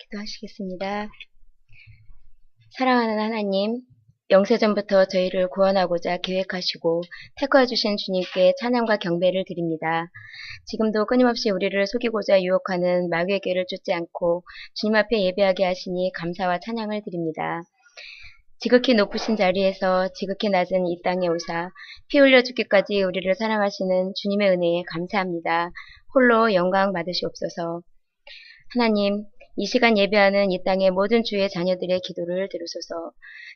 기도하시겠습니다. 사랑하는 하나님, 영세전부터 저희를 구원하고자 계획하시고 택하여 주신 주님께 찬양과 경배를 드립니다. 지금도 끊임없이 우리를 속이고자 유혹하는 마귀의 꾀를 쫓지 않고 주님 앞에 예배하게 하시니 감사와 찬양을 드립니다. 지극히 높으신 자리에서 지극히 낮은 이 땅에 오사 피 흘려 죽기까지 우리를 사랑하시는 주님의 은혜에 감사합니다. 홀로 영광 받으시옵소서. 하나님, 이 시간 예배하는 이 땅의 모든 주의 자녀들의 기도를 들으소서.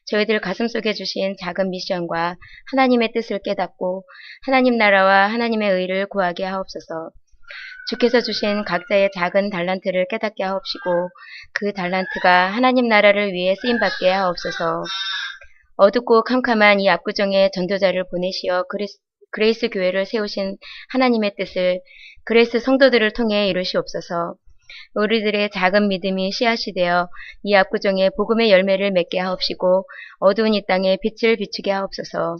저희들 가슴속에 주신 작은 미션과 하나님의 뜻을 깨닫고 하나님 나라와 하나님의 의를 구하게 하옵소서. 주께서 주신 각자의 작은 달란트를 깨닫게 하옵시고 그 달란트가 하나님 나라를 위해 쓰임받게 하옵소서. 어둡고 캄캄한 이 압구정에 전도자를 보내시어 그레이스 교회를 세우신 하나님의 뜻을 그레이스 성도들을 통해 이루시옵소서. 우리들의 작은 믿음이 씨앗이 되어 이 압구정에 복음의 열매를 맺게 하옵시고 어두운 이 땅에 빛을 비추게 하옵소서.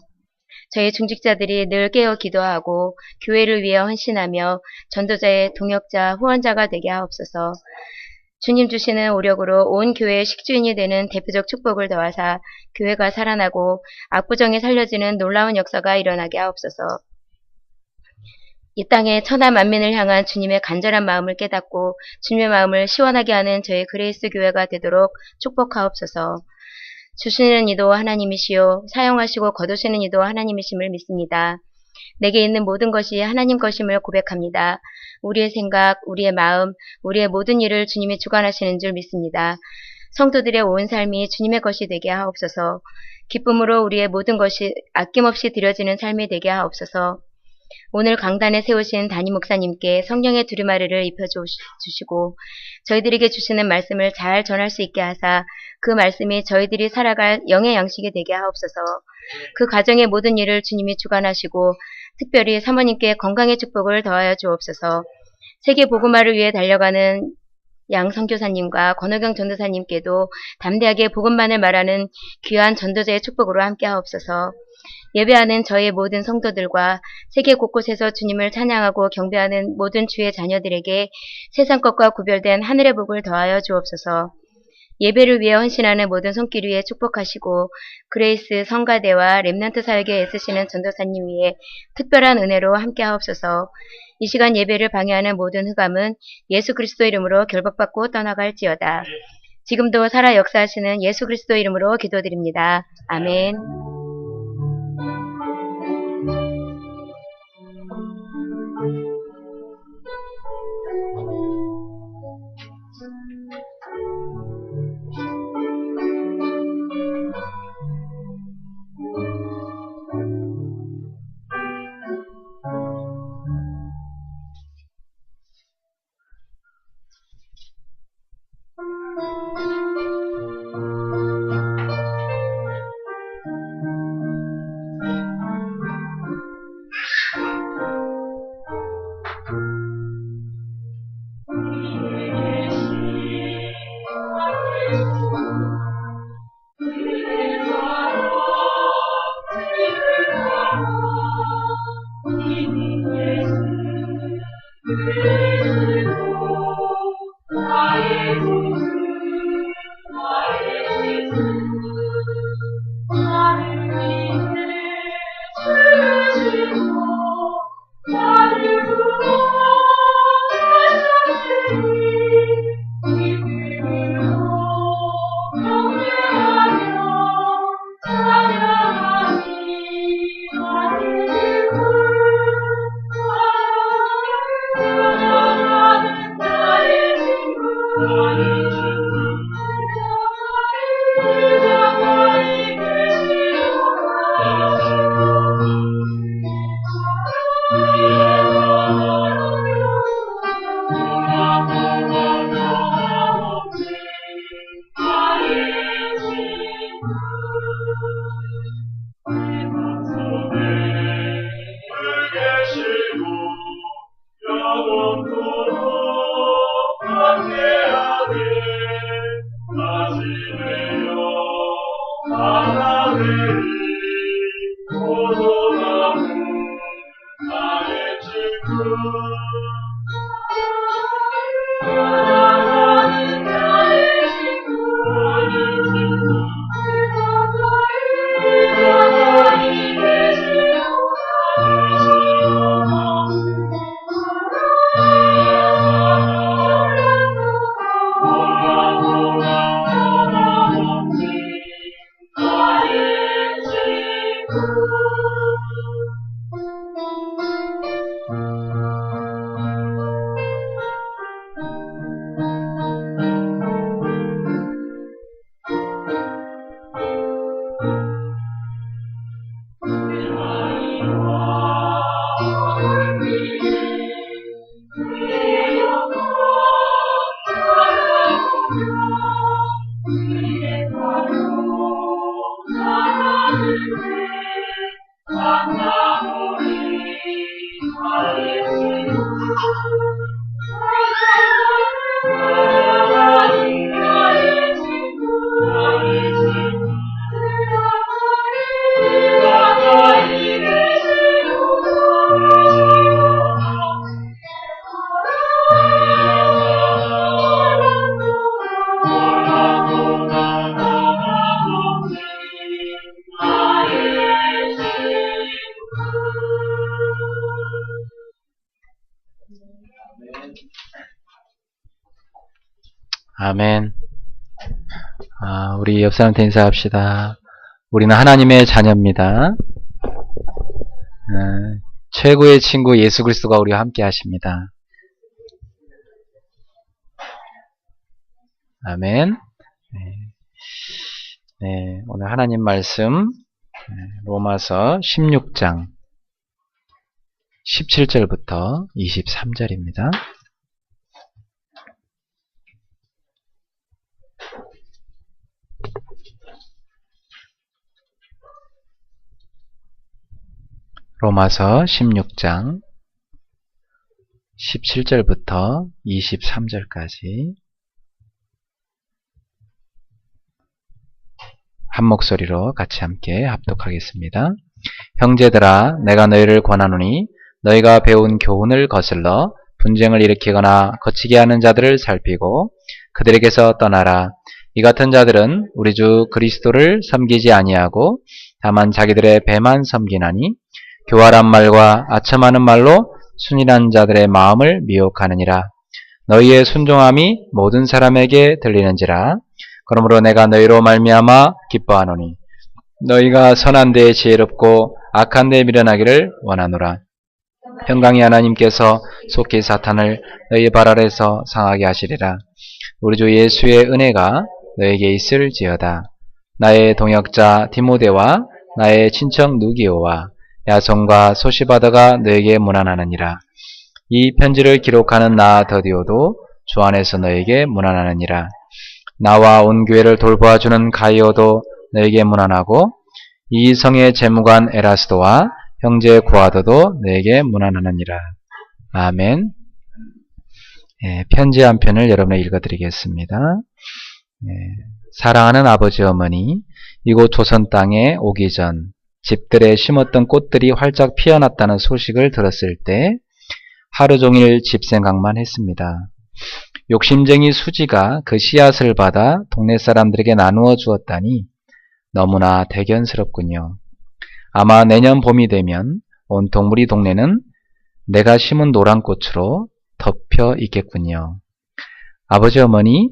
저희 중직자들이 늘 깨어 기도하고 교회를 위해 헌신하며 전도자의 동역자, 후원자가 되게 하옵소서. 주님 주시는 오력으로 온 교회의 식주인이 되는 대표적 축복을 더하사 교회가 살아나고 압구정에 살려지는 놀라운 역사가 일어나게 하옵소서. 이 땅의 천하 만민을 향한 주님의 간절한 마음을 깨닫고 주님의 마음을 시원하게 하는 저희 그레이스 교회가 되도록 축복하옵소서. 주시는 이도 하나님이시요 사용하시고 거두시는 이도 하나님이심을 믿습니다. 내게 있는 모든 것이 하나님 것임을 고백합니다. 우리의 생각, 우리의 마음, 우리의 모든 일을 주님이 주관하시는 줄 믿습니다. 성도들의 온 삶이 주님의 것이 되게 하옵소서. 기쁨으로 우리의 모든 것이 아낌없이 드려지는 삶이 되게 하옵소서. 오늘 강단에 세우신 담임 목사님께 성령의 두루마리를 입혀주시고 저희들에게 주시는 말씀을 잘 전할 수 있게 하사 그 말씀이 저희들이 살아갈 영의 양식이 되게 하옵소서. 그 가정의 모든 일을 주님이 주관하시고 특별히 사모님께 건강의 축복을 더하여 주옵소서. 세계 복음화를 위해 달려가는 양 선교사님과 권호경 전도사님께도 담대하게 복음만을 말하는 귀한 전도자의 축복으로 함께 하옵소서. 예배하는 저희 모든 성도들과 세계 곳곳에서 주님을 찬양하고 경배하는 모든 주의 자녀들에게 세상 것과 구별된 하늘의 복을 더하여 주옵소서. 예배를 위해 헌신하는 모든 손길 위에 축복하시고 그레이스 성가대와 렘넌트 사역에 애쓰시는 전도사님 위에 특별한 은혜로 함께 하옵소서. 이 시간 예배를 방해하는 모든 흑암은 예수 그리스도 이름으로 결박받고 떠나갈지어다. 지금도 살아 역사하시는 예수 그리스도 이름으로 기도드립니다. 아멘. 아멘. 우리 옆 사람한테 인사합시다. 우리는 하나님의 자녀입니다. 최고의 친구 예수 그리스도가 우리와 함께 하십니다. 아멘. 네, 오늘 하나님 말씀 로마서 16장 17절부터 23절입니다. 로마서 16장 17절부터 23절까지 한 목소리로 같이 함께 합독하겠습니다. 형제들아, 내가 너희를 권하노니 너희가 배운 교훈을 거슬러 분쟁을 일으키거나 거치게 하는 자들을 살피고 그들에게서 떠나라. 이 같은 자들은 우리 주 그리스도를 섬기지 아니하고 다만 자기들의 배만 섬기나니 교활한 말과 아첨하는 말로 순일한 자들의 마음을 미혹하느니라. 너희의 순종함이 모든 사람에게 들리는지라. 그러므로 내가 너희로 말미암아 기뻐하노니 너희가 선한 데에 지혜롭고 악한 데에 미련하기를 원하노라. 평강의 하나님께서 속히 사탄을 너희 발 아래서 상하게 하시리라. 우리 주 예수의 은혜가 너에게 있을지어다. 나의 동역자 디모데와 나의 친척 누기오와 야손과 소시바더가 너에게 문안하느니라. 이 편지를 기록하는 나 더디오도 주 안에서 너에게 문안하느니라. 나와 온 교회를 돌보아주는 가이오도 너에게 문안하고 이 성의 재무관 에라스도와 형제 구아도도 너에게 문안하느니라. 아멘. 편지 한 편을 여러분에게 읽어드리겠습니다. 사랑하는 아버지 어머니, 이곳 조선 땅에 오기 전 집들에 심었던 꽃들이 활짝 피어났다는 소식을 들었을 때 하루 종일 집 생각만 했습니다. 욕심쟁이 수지가 그 씨앗을 받아 동네 사람들에게 나누어 주었다니 너무나 대견스럽군요. 아마 내년 봄이 되면 온통 우리 동네는 내가 심은 노란 꽃으로 덮여 있겠군요. 아버지 어머니,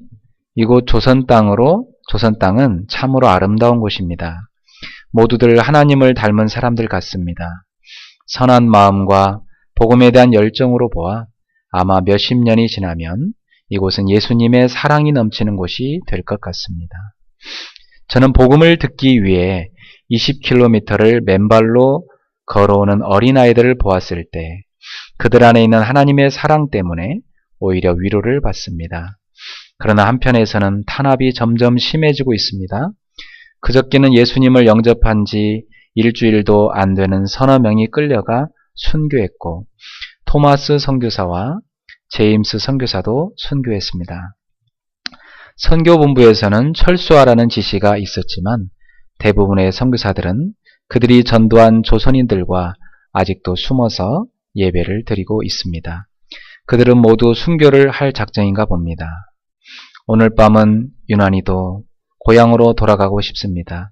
이곳 조선 땅은 참으로 아름다운 곳입니다. 모두들 하나님을 닮은 사람들 같습니다. 선한 마음과 복음에 대한 열정으로 보아 아마 몇십 년이 지나면 이곳은 예수님의 사랑이 넘치는 곳이 될 것 같습니다. 저는 복음을 듣기 위해 20km를 맨발로 걸어오는 어린아이들을 보았을 때 그들 안에 있는 하나님의 사랑 때문에 오히려 위로를 받습니다. 그러나 한편에서는 탄압이 점점 심해지고 있습니다. 그저께는 예수님을 영접한 지 일주일도 안 되는 서너 명이 끌려가 순교했고 토마스 선교사와 제임스 선교사도 순교했습니다. 선교본부에서는 철수하라는 지시가 있었지만 대부분의 선교사들은 그들이 전도한 조선인들과 아직도 숨어서 예배를 드리고 있습니다. 그들은 모두 순교를 할 작정인가 봅니다. 오늘 밤은 유난히도 고향으로 돌아가고 싶습니다.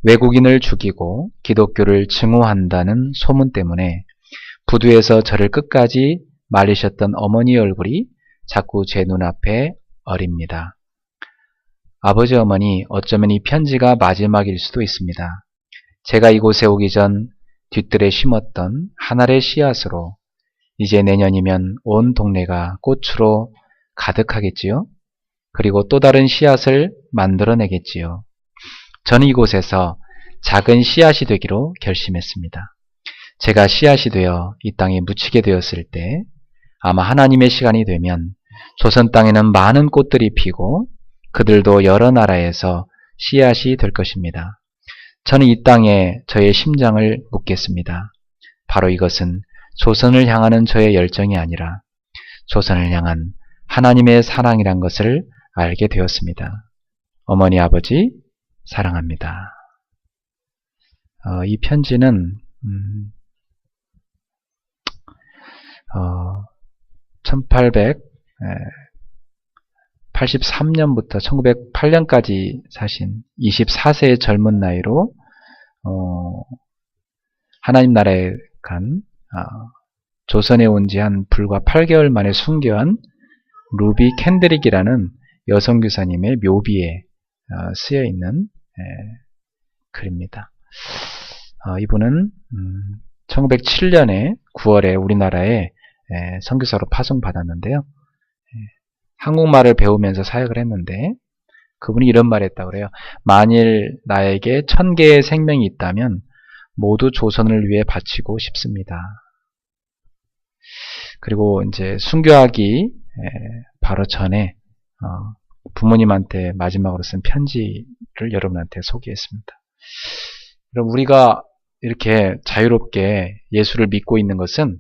외국인을 죽이고 기독교를 증오한다는 소문 때문에 부두에서 저를 끝까지 말리셨던 어머니 얼굴이 자꾸 제 눈앞에 어립니다. 아버지 어머니, 어쩌면 이 편지가 마지막일 수도 있습니다. 제가 이곳에 오기 전 뒤뜰에 심었던 한 알의 씨앗으로 이제 내년이면 온 동네가 꽃으로 가득하겠지요? 그리고 또 다른 씨앗을 만들어내겠지요. 저는 이곳에서 작은 씨앗이 되기로 결심했습니다. 제가 씨앗이 되어 이 땅에 묻히게 되었을 때 아마 하나님의 시간이 되면 조선 땅에는 많은 꽃들이 피고 그들도 여러 나라에서 씨앗이 될 것입니다. 저는 이 땅에 저의 심장을 묻겠습니다. 바로 이것은 조선을 향하는 저의 열정이 아니라 조선을 향한 하나님의 사랑이란 것을 알게 되었습니다. 어머니, 아버지 사랑합니다. 이 편지는 1883년부터 1908년까지 사신 24세의 젊은 나이로 하나님 나라에 간 조선에 온 지 한 불과 8개월 만에 순교한 루비 캔드릭이라는 여성교사님의 묘비에 쓰여 있는 글입니다. 이분은 1907년에 9월에 우리나라에 선교사로 파송받았는데요. 한국말을 배우면서 사역을 했는데 그분이 이런 말을 했다고 그래요. 만일 나에게 1000개의 생명이 있다면 모두 조선을 위해 바치고 싶습니다. 그리고 이제 순교하기 바로 전에 부모님한테 마지막으로 쓴 편지를 여러분한테 소개했습니다. 그럼 우리가 이렇게 자유롭게 예수를 믿고 있는 것은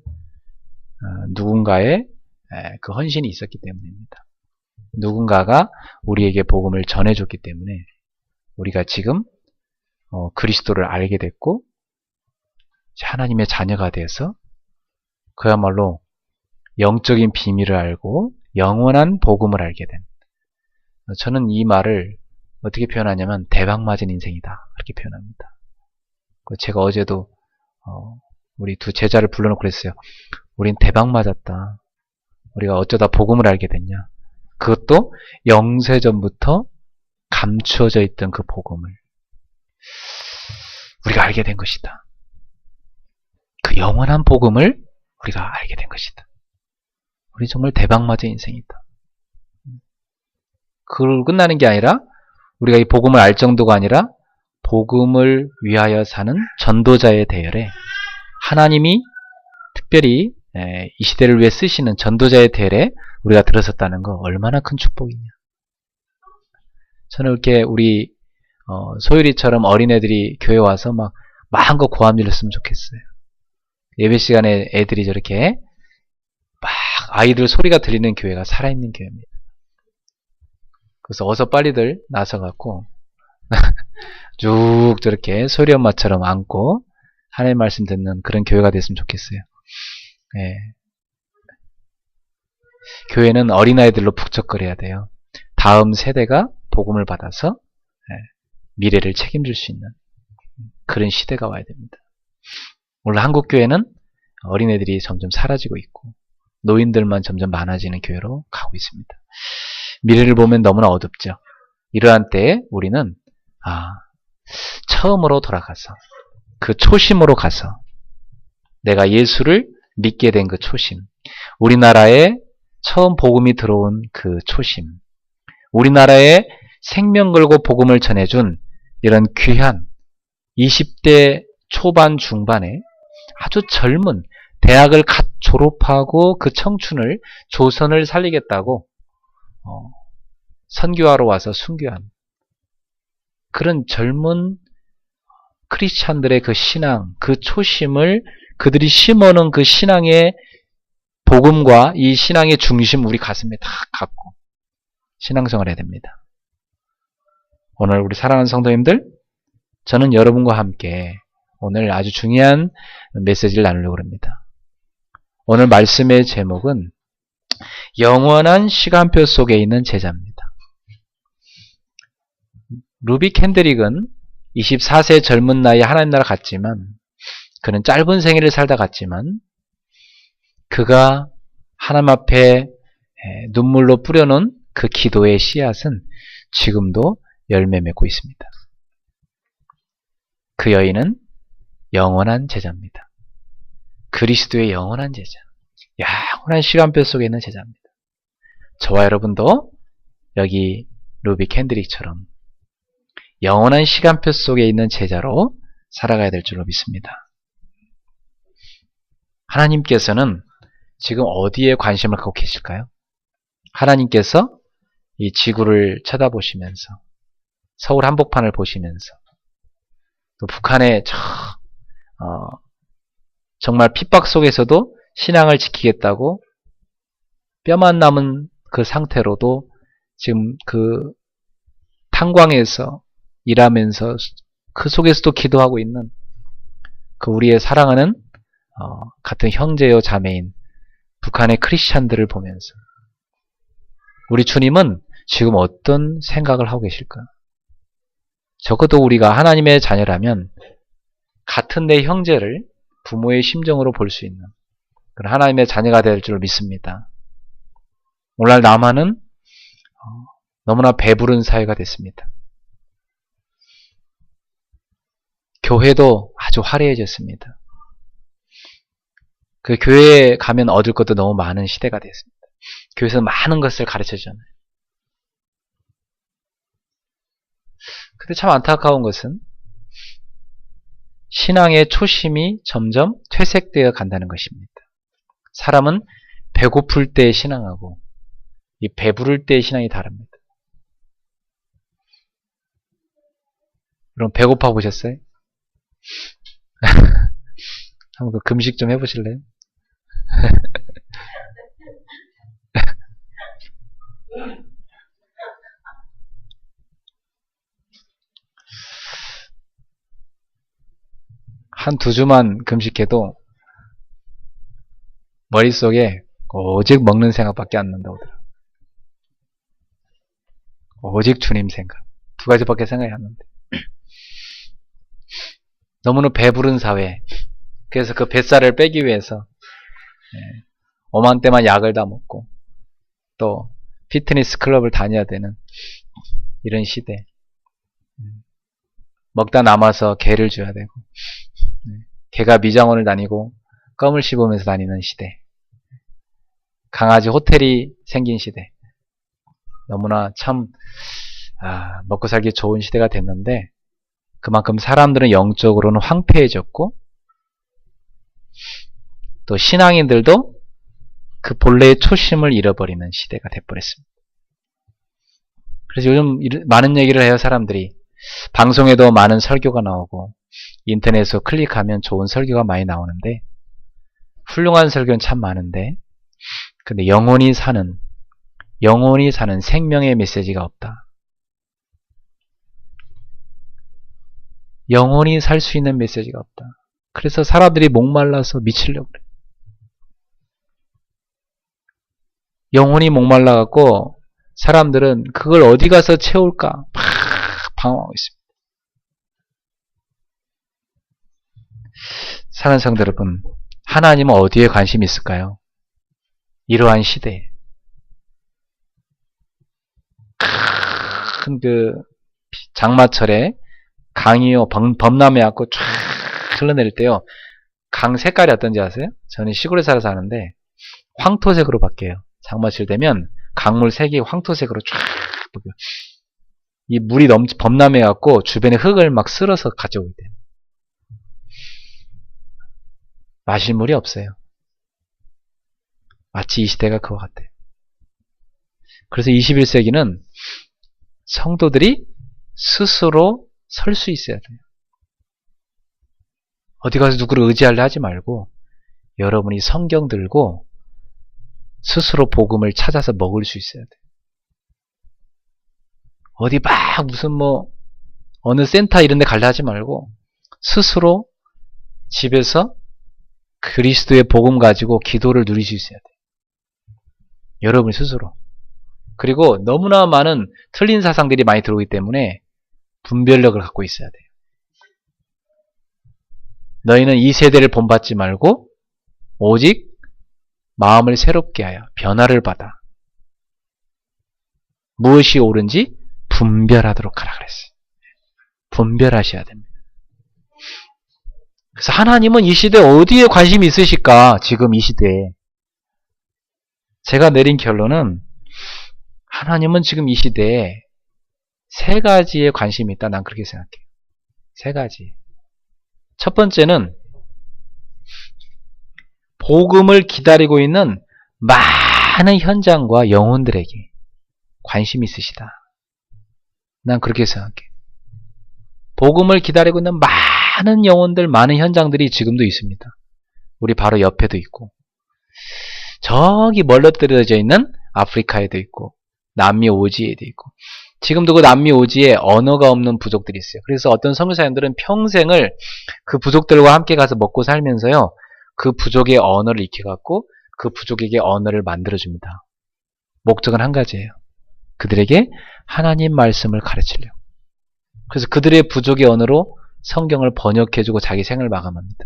누군가의 그 헌신이 있었기 때문입니다. 누군가가 우리에게 복음을 전해줬기 때문에 우리가 지금 그리스도를 알게 됐고 하나님의 자녀가 되어서 그야말로 영적인 비밀을 알고 영원한 복음을 알게 된, 저는 이 말을 어떻게 표현하냐면 대박맞은 인생이다 이렇게 표현합니다. 제가 어제도 우리 두 제자를 불러놓고 그랬어요. 우린 대박맞았다. 우리가 어쩌다 복음을 알게 됐냐. 그것도 영세전부터 감추어져 있던 그 복음을 우리가 알게 된 것이다. 그 영원한 복음을 우리가 알게 된 것이다. 우리 정말 대박맞은 인생이다. 그걸로 끝나는 게 아니라 우리가 이 복음을 알 정도가 아니라 복음을 위하여 사는 전도자의 대열에 하나님이 특별히 이 시대를 위해 쓰시는 전도자의 대열에 우리가 들어섰다는 거 얼마나 큰 축복이냐. 저는 이렇게 우리 소율이처럼 어린애들이 교회 와서 막 마음껏 고함 질렀으면 좋겠어요. 예배 시간에 애들이 저렇게 막 아이들 소리가 들리는 교회가 살아있는 교회입니다. 그래서 어서 빨리들 나서갖고 쭉 저렇게 소리 엄마처럼 안고 하나님 말씀 듣는 그런 교회가 됐으면 좋겠어요. 예. 교회는 어린아이들로 북적거려야 돼요. 다음 세대가 복음을 받아서 미래를 책임질 수 있는 그런 시대가 와야 됩니다. 물론 한국 교회는 어린애들이 점점 사라지고 있고 노인들만 점점 많아지는 교회로 가고 있습니다. 미래를 보면 너무나 어둡죠. 이러한 때에 우리는 처음으로 돌아가서 그 초심으로 가서 내가 예수를 믿게 된 그 초심, 우리나라에 처음 복음이 들어온 그 초심, 우리나라에 생명 걸고 복음을 전해준 이런 귀한 20대 초반 중반에 아주 젊은 대학을 갓 졸업하고 그 청춘을 조선을 살리겠다고 선교하러 와서 순교한 그런 젊은 크리스찬들의 그 신앙, 그 초심을 그들이 심어놓은 그 신앙의 복음과 이 신앙의 중심 우리 가슴에 다 갖고 신앙생활 해야 됩니다. 오늘 우리 사랑하는 성도님들, 저는 여러분과 함께 오늘 아주 중요한 메시지를 나누려고 합니다. 오늘 말씀의 제목은 영원한 시간표 속에 있는 제자입니다. 루비 캔드릭은 24세 젊은 나이에 하나님 나라 갔지만 그는 짧은 생애를 살다 갔지만 그가 하나님 앞에 눈물로 뿌려놓은 그 기도의 씨앗은 지금도 열매 맺고 있습니다. 그 여인은 영원한 제자입니다. 그리스도의 영원한 제자, 영원한 시간표 속에 있는 제자입니다. 저와 여러분도 여기 루비 캔드릭처럼 영원한 시간표 속에 있는 제자로 살아가야 될 줄로 믿습니다. 하나님께서는 지금 어디에 관심을 갖고 계실까요? 하나님께서 이 지구를 쳐다보시면서 서울 한복판을 보시면서 또 북한의 정말 핍박 속에서도 신앙을 지키겠다고 뼈만 남은 그 상태로도 지금 그 탄광에서 일하면서 그 속에서도 기도하고 있는 그 우리의 사랑하는 같은 형제요 자매인 북한의 크리스찬들을 보면서 우리 주님은 지금 어떤 생각을 하고 계실까? 적어도 우리가 하나님의 자녀라면 같은 내 형제를 부모의 심정으로 볼 수 있는 그런 하나님의 자녀가 될 줄 믿습니다. 오늘날 남한은 너무나 배부른 사회가 됐습니다. 교회도 아주 화려해졌습니다. 그 교회에 가면 얻을 것도 너무 많은 시대가 됐습니다. 교회에서 많은 것을 가르쳐주잖아요. 근데 참 안타까운 것은 신앙의 초심이 점점 퇴색되어 간다는 것입니다. 사람은 배고플 때 신앙하고 이 배부를 때의 신앙이 다릅니다. 그럼 배고파 보셨어요? 한번 그 금식 좀 해보실래요? 한 2주만 금식해도 머릿속에 오직 먹는 생각밖에 안 난다고 하더라고요. 오직 주님 생각. 2가지밖에 생각이 안 나는데. 너무나 배부른 사회. 그래서 그 뱃살을 빼기 위해서 오만때만 약을 다 먹고 또 피트니스 클럽을 다녀야 되는 이런 시대. 먹다 남아서 개를 줘야 되고 개가 미장원을 다니고 껌을 씹으면서 다니는 시대. 강아지 호텔이 생긴 시대. 너무나 참 먹고 살기 좋은 시대가 됐는데 그만큼 사람들은 영적으로는 황폐해졌고 또 신앙인들도 그 본래의 초심을 잃어버리는 시대가 돼버렸습니다. 그래서 요즘 많은 얘기를 해요. 사람들이 방송에도 많은 설교가 나오고 인터넷에서 클릭하면 좋은 설교가 많이 나오는데 훌륭한 설교는 참 많은데 근데 영원히 사는 생명의 메시지가 없다. 영원히 살 수 있는 메시지가 없다. 그래서 사람들이 목말라서 미치려고 그래. 영혼이 목말라갖고 사람들은 그걸 어디 가서 채울까 막 방황하고 있습니다. 사랑하는 성도 여러분, 하나님은 어디에 관심이 있을까요? 이러한 시대에 큰 그 장마철에 강이요 범람해갖고 쫙 흘러내릴 때요 강 색깔이 어떤지 아세요? 저는 시골에 살아서 아는데 황토색으로 바뀌어요. 장마철 되면 강물 색이 황토색으로 쫙 바뀌어요. 이 물이 범람해갖고 주변에 흙을 막 쓸어서 가져오게 돼요. 마실 물이 없어요. 마치 이 시대가 그와 같아요. 그래서 21세기는 성도들이 스스로 설 수 있어야 돼요. 어디 가서 누구를 의지하려 하지 말고 여러분이 성경 들고 스스로 복음을 찾아서 먹을 수 있어야 돼요. 어디 막 무슨 어느 센터 이런 데 갈려 하지 말고 스스로 집에서 그리스도의 복음 가지고 기도를 누릴 수 있어야 돼요. 여러분 스스로. 그리고 너무나 많은 틀린 사상들이 많이 들어오기 때문에 분별력을 갖고 있어야 돼요. 너희는 이 세대를 본받지 말고 오직 마음을 새롭게 하여 변화를 받아 무엇이 옳은지 분별하도록 하라 그랬어요. 분별하셔야 됩니다. 그래서 하나님은 이 시대에 어디에 관심이 있으실까? 지금 이 시대에. 제가 내린 결론은 하나님은 지금 이 시대에 3가지에 관심이 있다. 난 그렇게 생각해요. 3가지. 첫 번째는 복음을 기다리고 있는 많은 현장과 영혼들에게 관심이 있으시다. 난 그렇게 생각해. 복음을 기다리고 있는 많은 영혼들, 많은 현장들이 지금도 있습니다. 우리 바로 옆에도 있고, 저기 멀어뜨려져 있는 아프리카에도 있고, 남미 오지에도 있고, 지금도 그 남미 오지에 언어가 없는 부족들이 있어요. 그래서 어떤 선교사님들은 평생을 그 부족들과 함께 가서 먹고 살면서요, 그 부족의 언어를 익혀갖고 그 부족에게 언어를 만들어줍니다. 목적은 한 가지예요. 그들에게 하나님 말씀을 가르치려고. 그래서 그들의 부족의 언어로 성경을 번역해주고 자기 생을 마감합니다.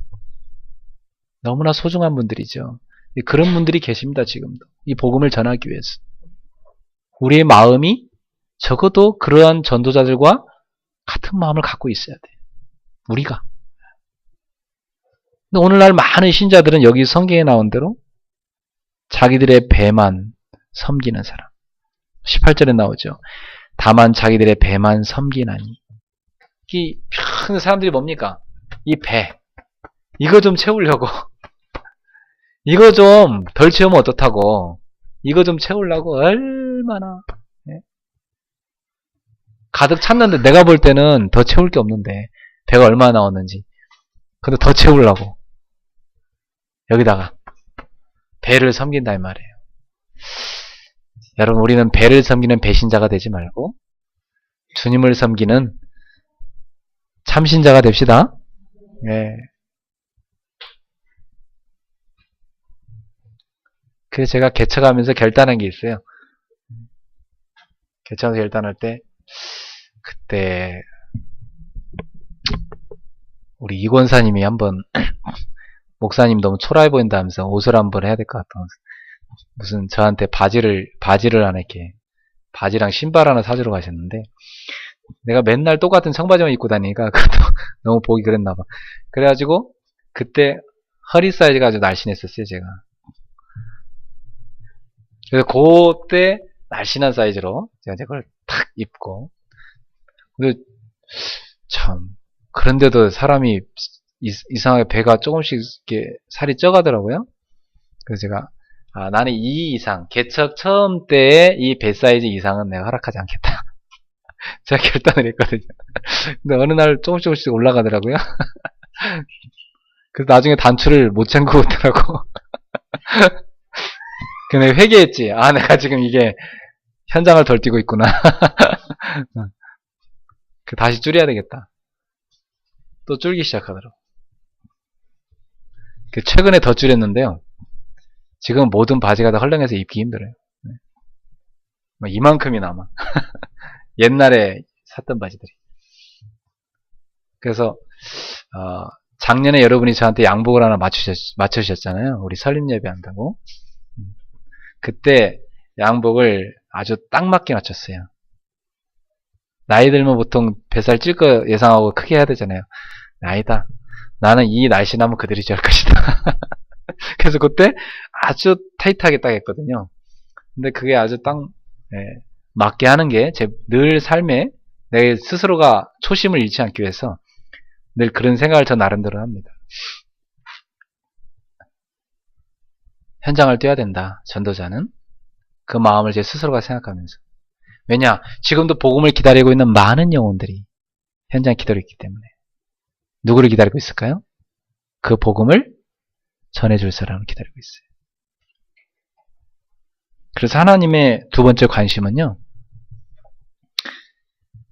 너무나 소중한 분들이죠. 그런 분들이 계십니다. 지금도. 이 복음을 전하기 위해서. 우리의 마음이 적어도 그러한 전도자들과 같은 마음을 갖고 있어야 돼요. 우리가. 근데 오늘날 많은 신자들은 여기 성경에 나온 대로 자기들의 배만 섬기는 사람. 18절에 나오죠. 다만 자기들의 배만 섬기나니. 이 사람들이 뭡니까? 이 배. 이거 좀 채우려고. 이거 좀 덜 채우면 어떻다고. 이거 좀 채우려고 얼마나. 네? 가득 찼는데 내가 볼 때는 더 채울 게 없는데 배가 얼마나 나왔는지. 근데 더 채우려고. 여기다가 배를 섬긴다 이 말이에요. 여러분, 우리는 배를 섬기는 배신자가 되지 말고 주님을 섬기는 참신자가 됩시다. 예. 그래서 제가 개척하면서 결단한 게 있어요. 개척하면서 결단할 때 그때 우리 이권사님이 한번 목사님 너무 초라해 보인다 하면서 옷을 한번 해야 될 것 같다. 무슨 저한테 바지를 하나 이렇게 바지랑 신발 하나 사주러 가셨는데 내가 맨날 똑같은 청바지만 입고 다니니까 그것도 너무 보기 그랬나 봐. 그래가지고 그때 허리 사이즈가 아주 날씬했었어요, 제가. 그래서 그때 날씬한 사이즈로 제가 그걸 탁 입고. 근데 참 그런데도 사람이 이상하게 배가 조금씩 이렇게 살이 쪄가더라고요. 그래서 제가 나는 이 이상, 개척 처음 때의 이 배 사이즈 이상은 내가 허락하지 않겠다. 제가 결단을 했거든요. 근데 어느 날 조금씩 올라가더라고요. 그래서 나중에 단추를 못 잠그고 있더라고. 근데 회개했지. 내가 지금 이게 현장을 덜 뛰고 있구나. 다시 줄여야 되겠다. 또 줄기 시작하더라고. 최근에 더 줄였는데요. 지금 모든 바지가 다 헐렁해서 입기 힘들어요. 이만큼이 남아. 옛날에 샀던 바지들이. 그래서 작년에 여러분이 저한테 양복을 하나 맞추셨잖아요. 우리 설립 예배 한다고. 그때 양복을 아주 딱 맞게 맞췄어요. 나이 들면 보통 뱃살 찔 거 예상하고 크게 해야 되잖아요. 아니다. 나는 이 날씬하면 그들이 좋아할 것이다. 그래서 그때 아주 타이트하게 딱 했거든요. 근데 그게 아주 딱 맞게 하는 게 제 늘 삶에 내 스스로가 초심을 잃지 않기 위해서 늘 그런 생각을 저 나름대로 합니다. 현장을 뛰어야 된다. 전도자는. 그 마음을 제 스스로가 생각하면서. 왜냐? 지금도 복음을 기다리고 있는 많은 영혼들이 현장에 기다리고 있기 때문에. 누구를 기다리고 있을까요? 그 복음을 전해줄 사람을 기다리고 있어요. 그래서 하나님의 두 번째 관심은요.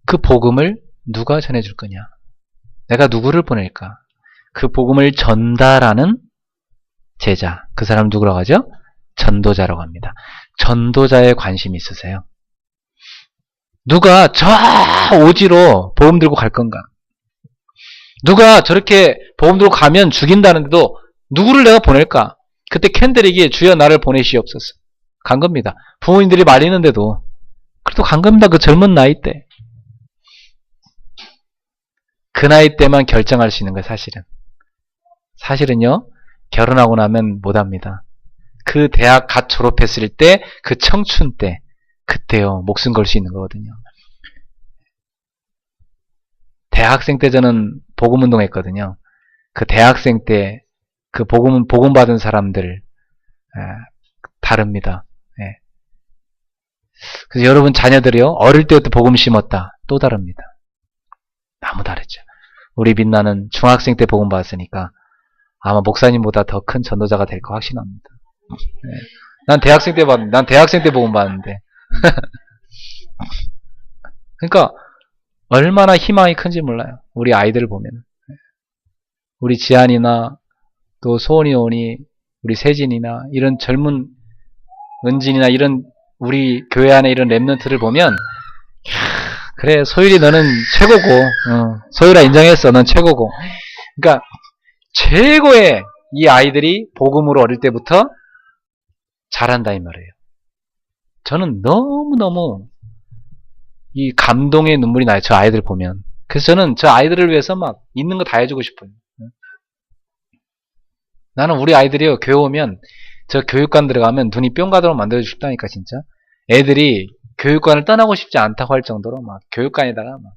그 복음을 누가 전해줄 거냐? 내가 누구를 보낼까? 그 복음을 전달하는 제자. 그 사람 누구라고 하죠? 전도자라고 합니다. 전도자에 관심이 있으세요? 누가 저 오지로 복음 들고 갈 건가? 누가 저렇게 복음 들고 가면 죽인다는데도 누구를 내가 보낼까? 그때 캔들에게 주여 나를 보내시옵소서. 간 겁니다. 부모님들이 말리는데도 그래도 간 겁니다. 그 젊은 나이 때. 그 나이 때만 결정할 수 있는 거예요. 사실은요. 결혼하고 나면 못합니다. 그 대학 갓 졸업했을 때, 그 청춘 때, 그때요. 목숨 걸 수 있는 거거든요. 대학생 때 저는 복음운동 했거든요. 그 대학생 때 그 복음 받은 사람들 다릅니다. 그래서 여러분 자녀들이요, 어릴 때부터 복음 심었다. 또 다릅니다. 너무 다르죠. 우리 빛나는 중학생 때 복음 받았으니까 아마 목사님보다 더 큰 전도자가 될 거 확신합니다. 네. 난 대학생 때 받았는데, 난 대학생 때 복음 받았는데. 그러니까 얼마나 희망이 큰지 몰라요. 우리 아이들을 보면. 우리 지안이나 또 소원이 오니, 우리 세진이나 이런 젊은 은진이나 이런 우리 교회 안에 이런 랩런트를 보면, 그래 소율이 너는 최고고, 소율아 인정했어, 넌 최고고. 그러니까 최고의 이 아이들이 복음으로 어릴 때부터 잘한다 이 말이에요. 저는 너무너무 이 감동의 눈물이 나요. 저 아이들 보면. 그래서 저는 저 아이들을 위해서 막 있는 거 다 해주고 싶어요. 나는 우리 아이들이요, 교회 오면 저 교육관 들어가면 눈이 뿅 가도록 만들어주고 싶다니까 진짜. 애들이 교육관을 떠나고 싶지 않다고 할 정도로 막 교육관에다가 막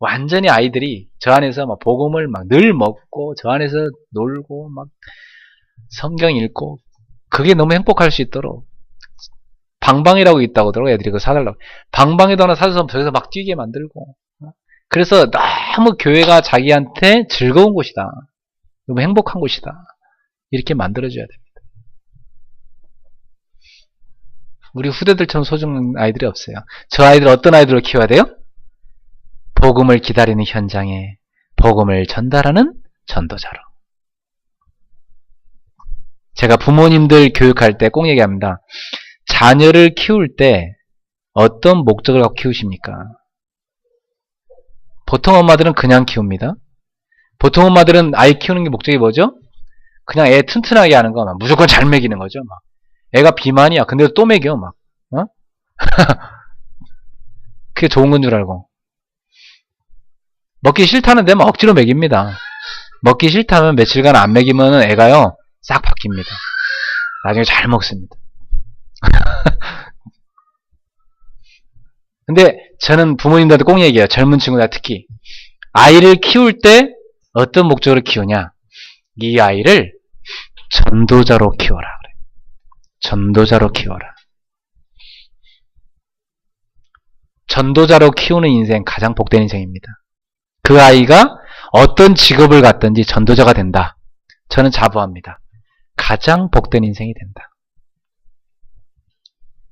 완전히 아이들이 저 안에서 막 복음을 막 늘 먹고 저 안에서 놀고 막 성경 읽고, 그게 너무 행복할 수 있도록 방방이라고 있다고 하더라고. 애들이 그거 사달라고. 방방에도 하나 사줘서 저기서 막 뛰게 만들고. 그래서 너무 교회가 자기한테 즐거운 곳이다, 너무 행복한 곳이다, 이렇게 만들어줘야 됩니다. 우리 후대들처럼 소중한 아이들이 없어요. 저 아이들 어떤 아이들로 키워야 돼요? 복음을 기다리는 현장에 복음을 전달하는 전도자로. 제가 부모님들 교육할 때 꼭 얘기합니다. 자녀를 키울 때 어떤 목적을 갖고 키우십니까? 보통 엄마들은 그냥 키웁니다. 보통 엄마들은 아이 키우는 게 목적이 뭐죠? 그냥 애 튼튼하게 하는 거, 막 무조건 잘 먹이는 거죠. 막 애가 비만이야. 근데 또 먹여, 막. 그게 좋은 건 줄 알고. 먹기 싫다는데 막 억지로 먹입니다. 먹기 싫다면 며칠간 안 먹이면 애가요, 싹 바뀝니다. 나중에 잘 먹습니다. 근데 저는 부모님들한테 꼭 얘기해요. 젊은 친구들 특히. 아이를 키울 때 어떤 목적으로 키우냐? 이 아이를 전도자로 키워라. 그래. 전도자로 키워라. 전도자로 키우는 인생 가장 복된 인생입니다. 그 아이가 어떤 직업을 갖든지 전도자가 된다. 저는 자부합니다. 가장 복된 인생이 된다.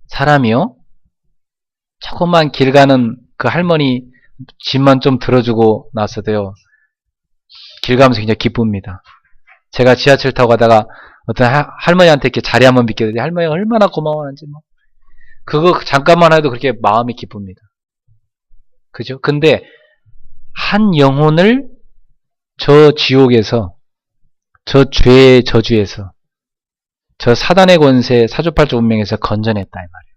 사람이요, 조금만 길 가는 그 할머니 집만 좀 들어주고 나서도요, 길 가면서 굉장히 기쁩니다. 제가 지하철 타고 가다가 어떤 할머니한테 이렇게 자리 한번 비켜드리니 할머니가 얼마나 고마워하는지, 뭐 그거 잠깐만 해도 그렇게 마음이 기쁩니다. 그죠? 근데 한 영혼을 저 지옥에서, 저 죄의 저주에서, 저 사단의 권세, 사주팔자 운명에서 건져냈다 이 말이에요.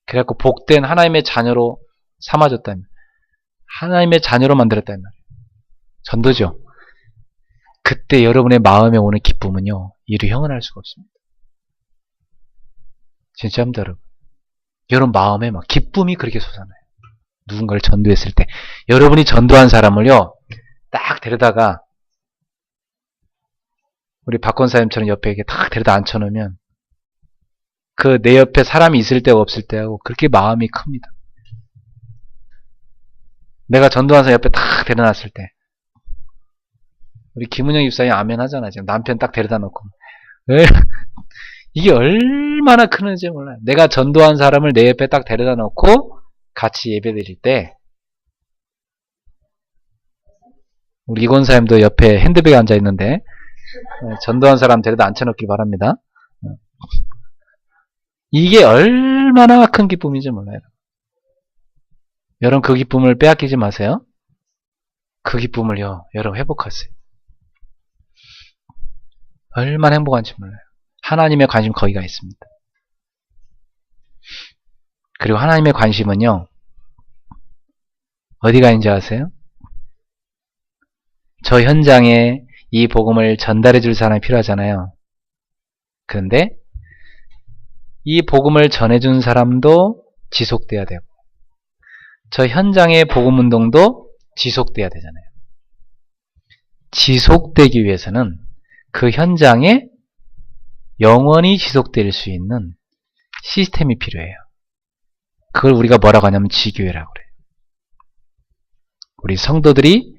그래갖고 복된 하나님의 자녀로 삼아줬다 이 말이에요. 하나님의 자녀로 만들었다 이 말이에요. 전도죠. 그때 여러분의 마음에 오는 기쁨은요, 이루 형언할 수가 없습니다. 진짜입니다, 여러분. 여러분 마음에 막 기쁨이 그렇게 솟아나요. 누군가를 전도했을 때. 여러분이 전도한 사람을요, 딱 데려다가 우리 박권사님처럼 옆에 이렇게 딱 데려다 앉혀놓으면 그 내 옆에 사람이 있을 때하고 없을 때하고 그렇게 마음이 큽니다. 내가 전도한 사람 옆에 딱 데려놨을 때, 우리 김은영 집사님 아멘 하잖아. 지금 남편 딱 데려다 놓고. 이게 얼마나 크는지 몰라요. 내가 전도한 사람을 내 옆에 딱 데려다 놓고 같이 예배 드릴 때, 우리 이권사님도 옆에 핸드백에 앉아 있는데 전도한 사람 데려다 앉혀놓길 바랍니다. 이게 얼마나 큰 기쁨인지 몰라요. 여러분 그 기쁨을 빼앗기지 마세요. 그 기쁨을요, 여러분 회복하세요. 얼마나 행복한지 몰라요. 하나님의 관심 거기가 있습니다. 그리고 하나님의 관심은요, 어디가 있는지 아세요? 저 현장에 이 복음을 전달해 줄 사람이 필요하잖아요. 그런데 이 복음을 전해준 사람도 지속돼야 되고, 저 현장의 복음 운동도 지속돼야 되잖아요. 지속되기 위해서는 그 현장에 영원히 지속될 수 있는 시스템이 필요해요. 그걸 우리가 뭐라고 하냐면 지교회라고 그래요. 우리 성도들이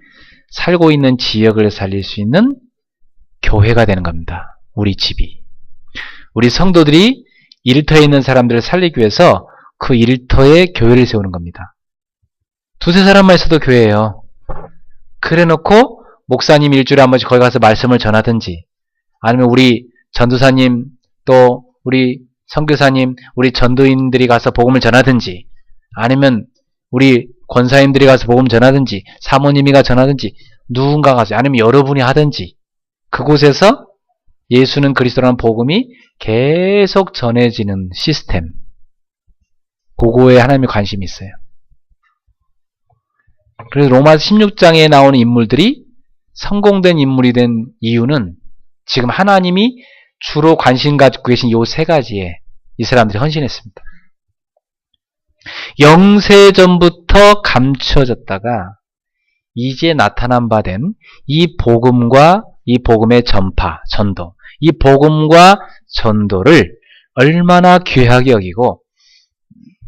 살고 있는 지역을 살릴 수 있는 교회가 되는 겁니다. 우리 집이. 우리 성도들이 일터에 있는 사람들을 살리기 위해서 그 일터에 교회를 세우는 겁니다. 두세 사람만 있어도 교회예요. 그래 놓고 목사님 일주일에 한 번씩 거기 가서 말씀을 전하든지, 아니면 우리 전도사님, 또 우리 선교사님, 우리 전도인들이 가서 복음을 전하든지, 아니면 우리 권사님들이 가서 복음 전하든지, 사모님이 가서 전하든지, 누군가 가서, 아니면 여러분이 하든지, 그곳에서 예수는 그리스도라는 복음이 계속 전해지는 시스템, 그거에 하나님이 관심이 있어요. 그래서 로마서 16장에 나오는 인물들이 성공된 인물이 된 이유는 지금 하나님이 주로 관심 가지고 계신 요 세 가지에 이 사람들이 헌신했습니다. 영세전부터 감춰졌다가 이제 나타난 바 된 이 복음과 이 복음의 전파, 전도, 이 복음과 전도를 얼마나 귀하게 여기고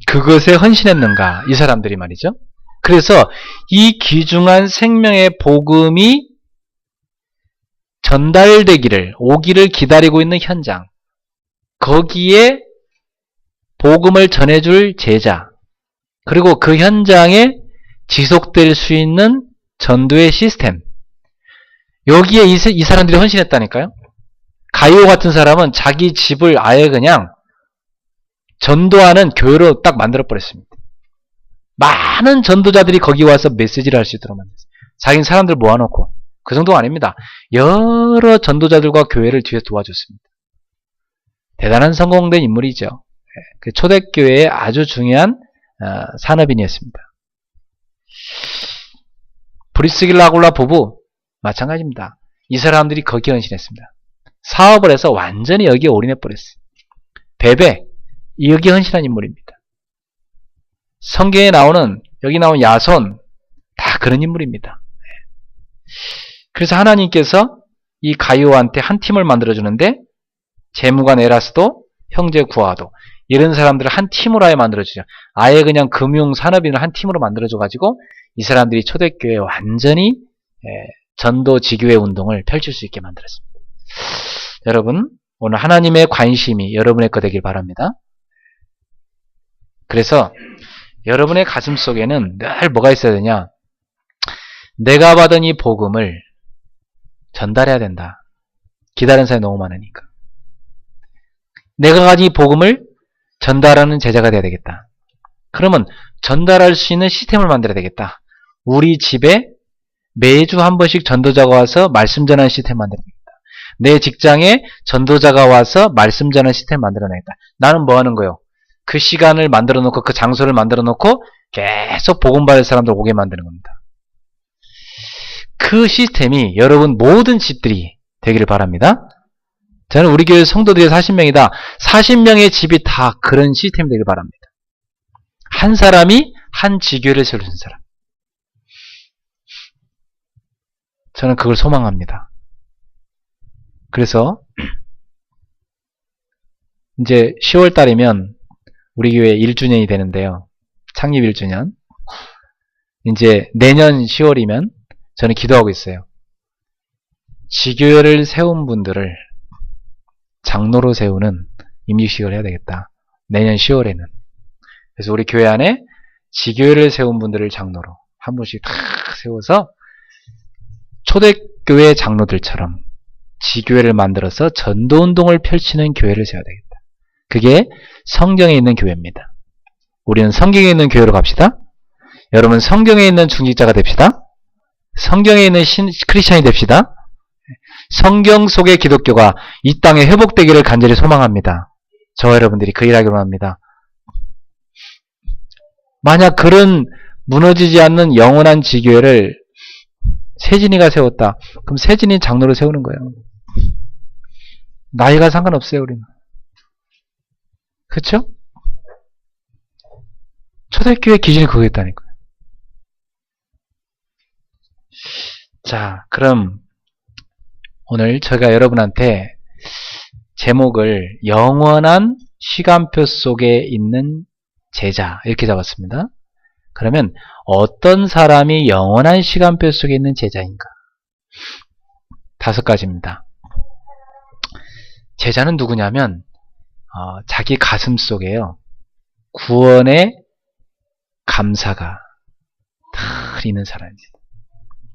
그것에 헌신했는가, 이 사람들이 말이죠. 그래서 이 귀중한 생명의 복음이 전달되기를, 오기를 기다리고 있는 현장, 거기에 복음을 전해줄 제자, 그리고 그 현장에 지속될 수 있는 전도의 시스템, 여기에 이 사람들이 헌신했다니까요. 가이오 같은 사람은 자기 집을 아예 그냥 전도하는 교회로 딱 만들어버렸습니다. 많은 전도자들이 거기 와서 메시지를 할 수 있도록 만들었어요. 자기는 사람들 모아놓고. 그 정도가 아닙니다. 여러 전도자들과 교회를 뒤에 도와줬습니다. 대단한 성공된 인물이죠. 초대교회의 아주 중요한 산업인이었습니다. 브리스길라 아굴라 부부 마찬가지입니다. 이 사람들이 거기에 헌신했습니다. 사업을 해서 완전히 여기에 올인해버렸어요. 베베, 여기에 헌신한 인물입니다. 성경에 나오는, 여기 나온 야손, 다 그런 인물입니다. 그래서 하나님께서 이 가이오한테 한 팀을 만들어주는데, 재무관 에라스도, 형제 구하도, 이런 사람들을 한 팀으로 아예 만들어주죠. 아예 그냥 금융산업인을 한 팀으로 만들어줘가지고 이 사람들이 초대교회에 완전히 전도 지교회 운동을 펼칠 수 있게 만들었습니다. 여러분, 오늘 하나님의 관심이 여러분의 거 되길 바랍니다. 그래서 여러분의 가슴 속에는 늘 뭐가 있어야 되냐? 내가 받은 이 복음을 전달해야 된다. 기다리는 사람이 너무 많으니까. 내가 가진 이 복음을 전달하는 제자가 돼야 되겠다. 그러면 전달할 수 있는 시스템을 만들어야 되겠다. 우리 집에 매주 한 번씩 전도자가 와서 말씀 전하는 시스템을 만들어야 되겠다. 내 직장에 전도자가 와서 말씀 전하는 시스템을 만들어내겠다. 나는 뭐 하는 거예요? 그 시간을 만들어 놓고, 그 장소를 만들어 놓고 계속 복음 받을 사람들 오게 만드는 겁니다. 그 시스템이 여러분 모든 집들이 되기를 바랍니다. 저는 우리 교회 성도들이 40명이다. 40명의 집이 다 그런 시스템이 되길 바랍니다. 한 사람이 한 지교를 세울 수 있는 사람. 저는 그걸 소망합니다. 그래서 이제 10월 달이면 우리 교회 1주년이 되는데요. 창립 1주년. 이제 내년 10월이면 저는 기도하고 있어요. 지교회를 세운 분들을 장로로 세우는 임직식을 해야 되겠다. 내년 10월에는. 그래서 우리 교회 안에 지교회를 세운 분들을 장로로 한 분씩 탁 세워서 초대교회 장로들처럼 지교회를 만들어서 전도운동을 펼치는 교회를 세워야 되겠다. 그게 성경에 있는 교회입니다. 우리는 성경에 있는 교회로 갑시다. 여러분 성경에 있는 중직자가 됩시다. 성경에 있는 크리스찬이 됩시다. 성경 속의 기독교가 이 땅에 회복되기를 간절히 소망합니다. 저와 여러분들이 그 일하기로 합니다. 만약 그런 무너지지 않는 영원한 지교회를 세진이가 세웠다. 그럼 세진이 장로를 세우는 거예요. 나이가 상관없어요, 우리는. 그렇죠? 초대교회 기준이 그거였다니까요. 자, 그럼 오늘 제가 여러분한테 제목을 영원한 시간표 속에 있는 제자 이렇게 잡았습니다. 그러면 어떤 사람이 영원한 시간표 속에 있는 제자인가? 5가지입니다. 제자는 누구냐면 자기 가슴 속에요. 구원의 감사가 늘 있는 사람입니다.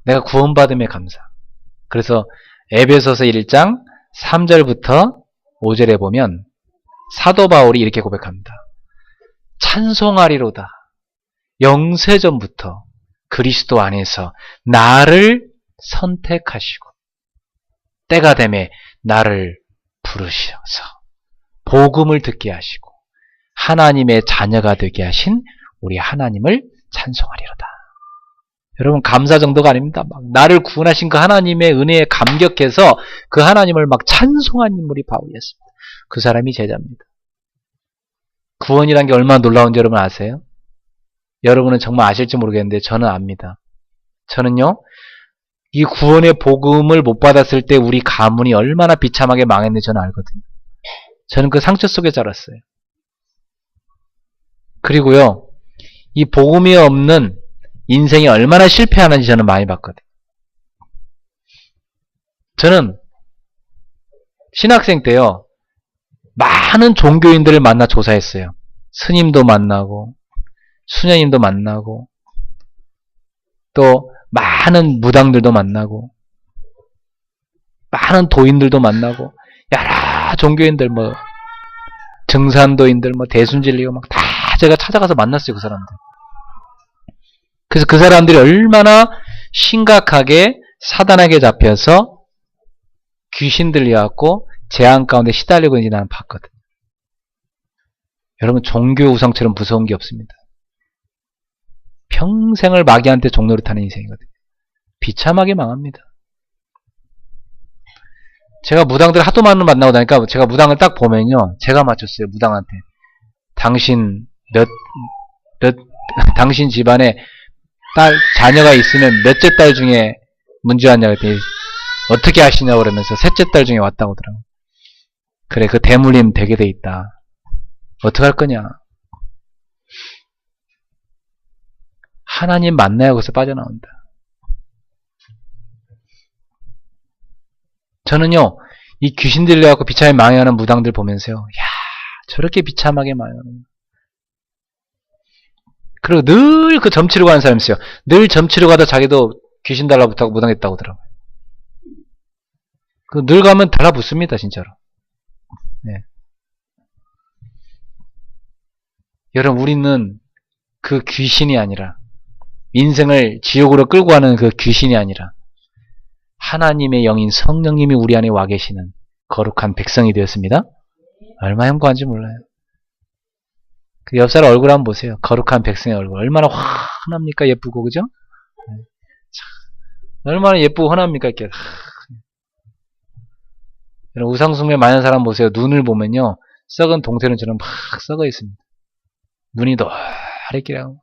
내가 구원받음의 감사. 그래서 에베소서 1장 3절부터 5절에 보면 사도 바울이 이렇게 고백합니다. 찬송하리로다. 영세전부터 그리스도 안에서 나를 선택하시고 때가 되매 나를 부르셔서 복음을 듣게 하시고 하나님의 자녀가 되게 하신 우리 하나님을 찬송하리로다. 여러분 감사 정도가 아닙니다. 막 나를 구원하신 그 하나님의 은혜에 감격해서 그 하나님을 막 찬송한 인물이 바울이었습니다. 그 사람이 제자입니다. 구원이란 게 얼마나 놀라운지 여러분 아세요? 여러분은 정말 아실지 모르겠는데 저는 압니다. 저는요, 이 구원의 복음을 못 받았을 때 우리 가문이 얼마나 비참하게 망했는지 저는 알거든요. 저는 그 상처 속에 자랐어요. 그리고요, 이 복음이 없는 인생이 얼마나 실패하는지 저는 많이 봤거든요. 저는 신학생 때요, 많은 종교인들을 만나 조사했어요. 스님도 만나고 수녀님도 만나고 또 많은 무당들도 만나고 많은 도인들도 만나고 여러 종교인들 뭐 증산도인들 뭐 대순진리고 막 다 제가 찾아가서 만났어요. 그 사람들. 그래서 그 사람들이 얼마나 심각하게 사단에게 잡혀서 귀신 들려갖고 재앙 가운데 시달리고 있는지 나는 봤거든. 여러분 종교 우상처럼 무서운 게 없습니다. 평생을 마귀한테 종노릇하는 인생이거든요. 비참하게 망합니다. 제가 무당들 하도 많이 만나고 다니까 제가 무당을 딱 보면요. 제가 맞췄어요. 무당한테. 당신 당신 집안에 자녀가 있으면 몇째 딸 중에 문제 왔냐 그랬더니 어떻게 아시냐고 그러면서 셋째 딸 중에 왔다고 하더라고. 그래 그 대물림 되게 돼 있다. 어떡할 거냐. 하나님 만나야 거기서 빠져나온다. 저는요, 이 귀신 들려갖고 비참하게 망해가는 무당들 보면서요, 야 저렇게 비참하게 망해가는. 그리고 늘 그 점치러 가는 사람이 있어요. 늘 점치러 가다 자기도 귀신 달라붙다고 무당했다고 하더라고요. 늘 가면 달라붙습니다, 진짜로. 네. 여러분, 우리는 그 귀신이 아니라, 인생을 지옥으로 끌고 가는 그 귀신이 아니라, 하나님의 영인 성령님이 우리 안에 와 계시는 거룩한 백성이 되었습니다. 얼마나 행복한지 몰라요. 그 옆 사람 얼굴 한번 보세요. 거룩한 백성의 얼굴. 얼마나 환합니까? 예쁘고, 그죠? 얼마나 예쁘고 환합니까? 이렇게. 우상숭배 많은 사람 보세요. 눈을 보면요. 썩은 동태는처럼 막 썩어 있습니다. 눈이 노랗게 하고.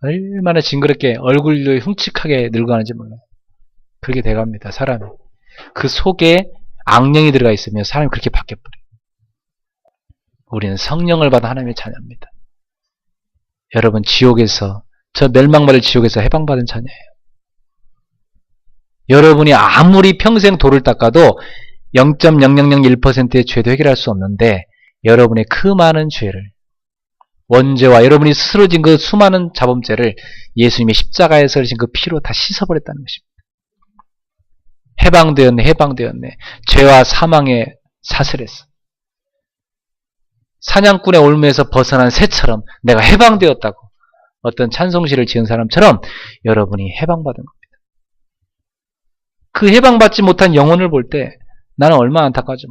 얼마나 징그럽게 얼굴도 흉측하게 늙어가는지 몰라요. 그렇게 돼갑니다. 사람이. 그 속에 악령이 들어가 있으면 사람이 그렇게 바뀌어버려요. 우리는 성령을 받은 하나님의 자녀입니다. 여러분 지옥에서 저 멸망받을 지옥에서 해방받은 자녀예요. 여러분이 아무리 평생 돌을 닦아도 0.0001%의 죄도 해결할 수 없는데 여러분의 그 많은 죄를 원죄와 여러분이 스스로 진 그 수많은 자범죄를 예수님의 십자가에서 흘리신 그 피로 다 씻어버렸다는 것입니다. 해방되었네. 죄와 사망의 사슬에서. 사냥꾼의 올무에서 벗어난 새처럼 내가 해방되었다고 어떤 찬송시를 지은 사람처럼 여러분이 해방받은 겁니다. 그 해방받지 못한 영혼을 볼 때 나는 얼마나 안타까워져.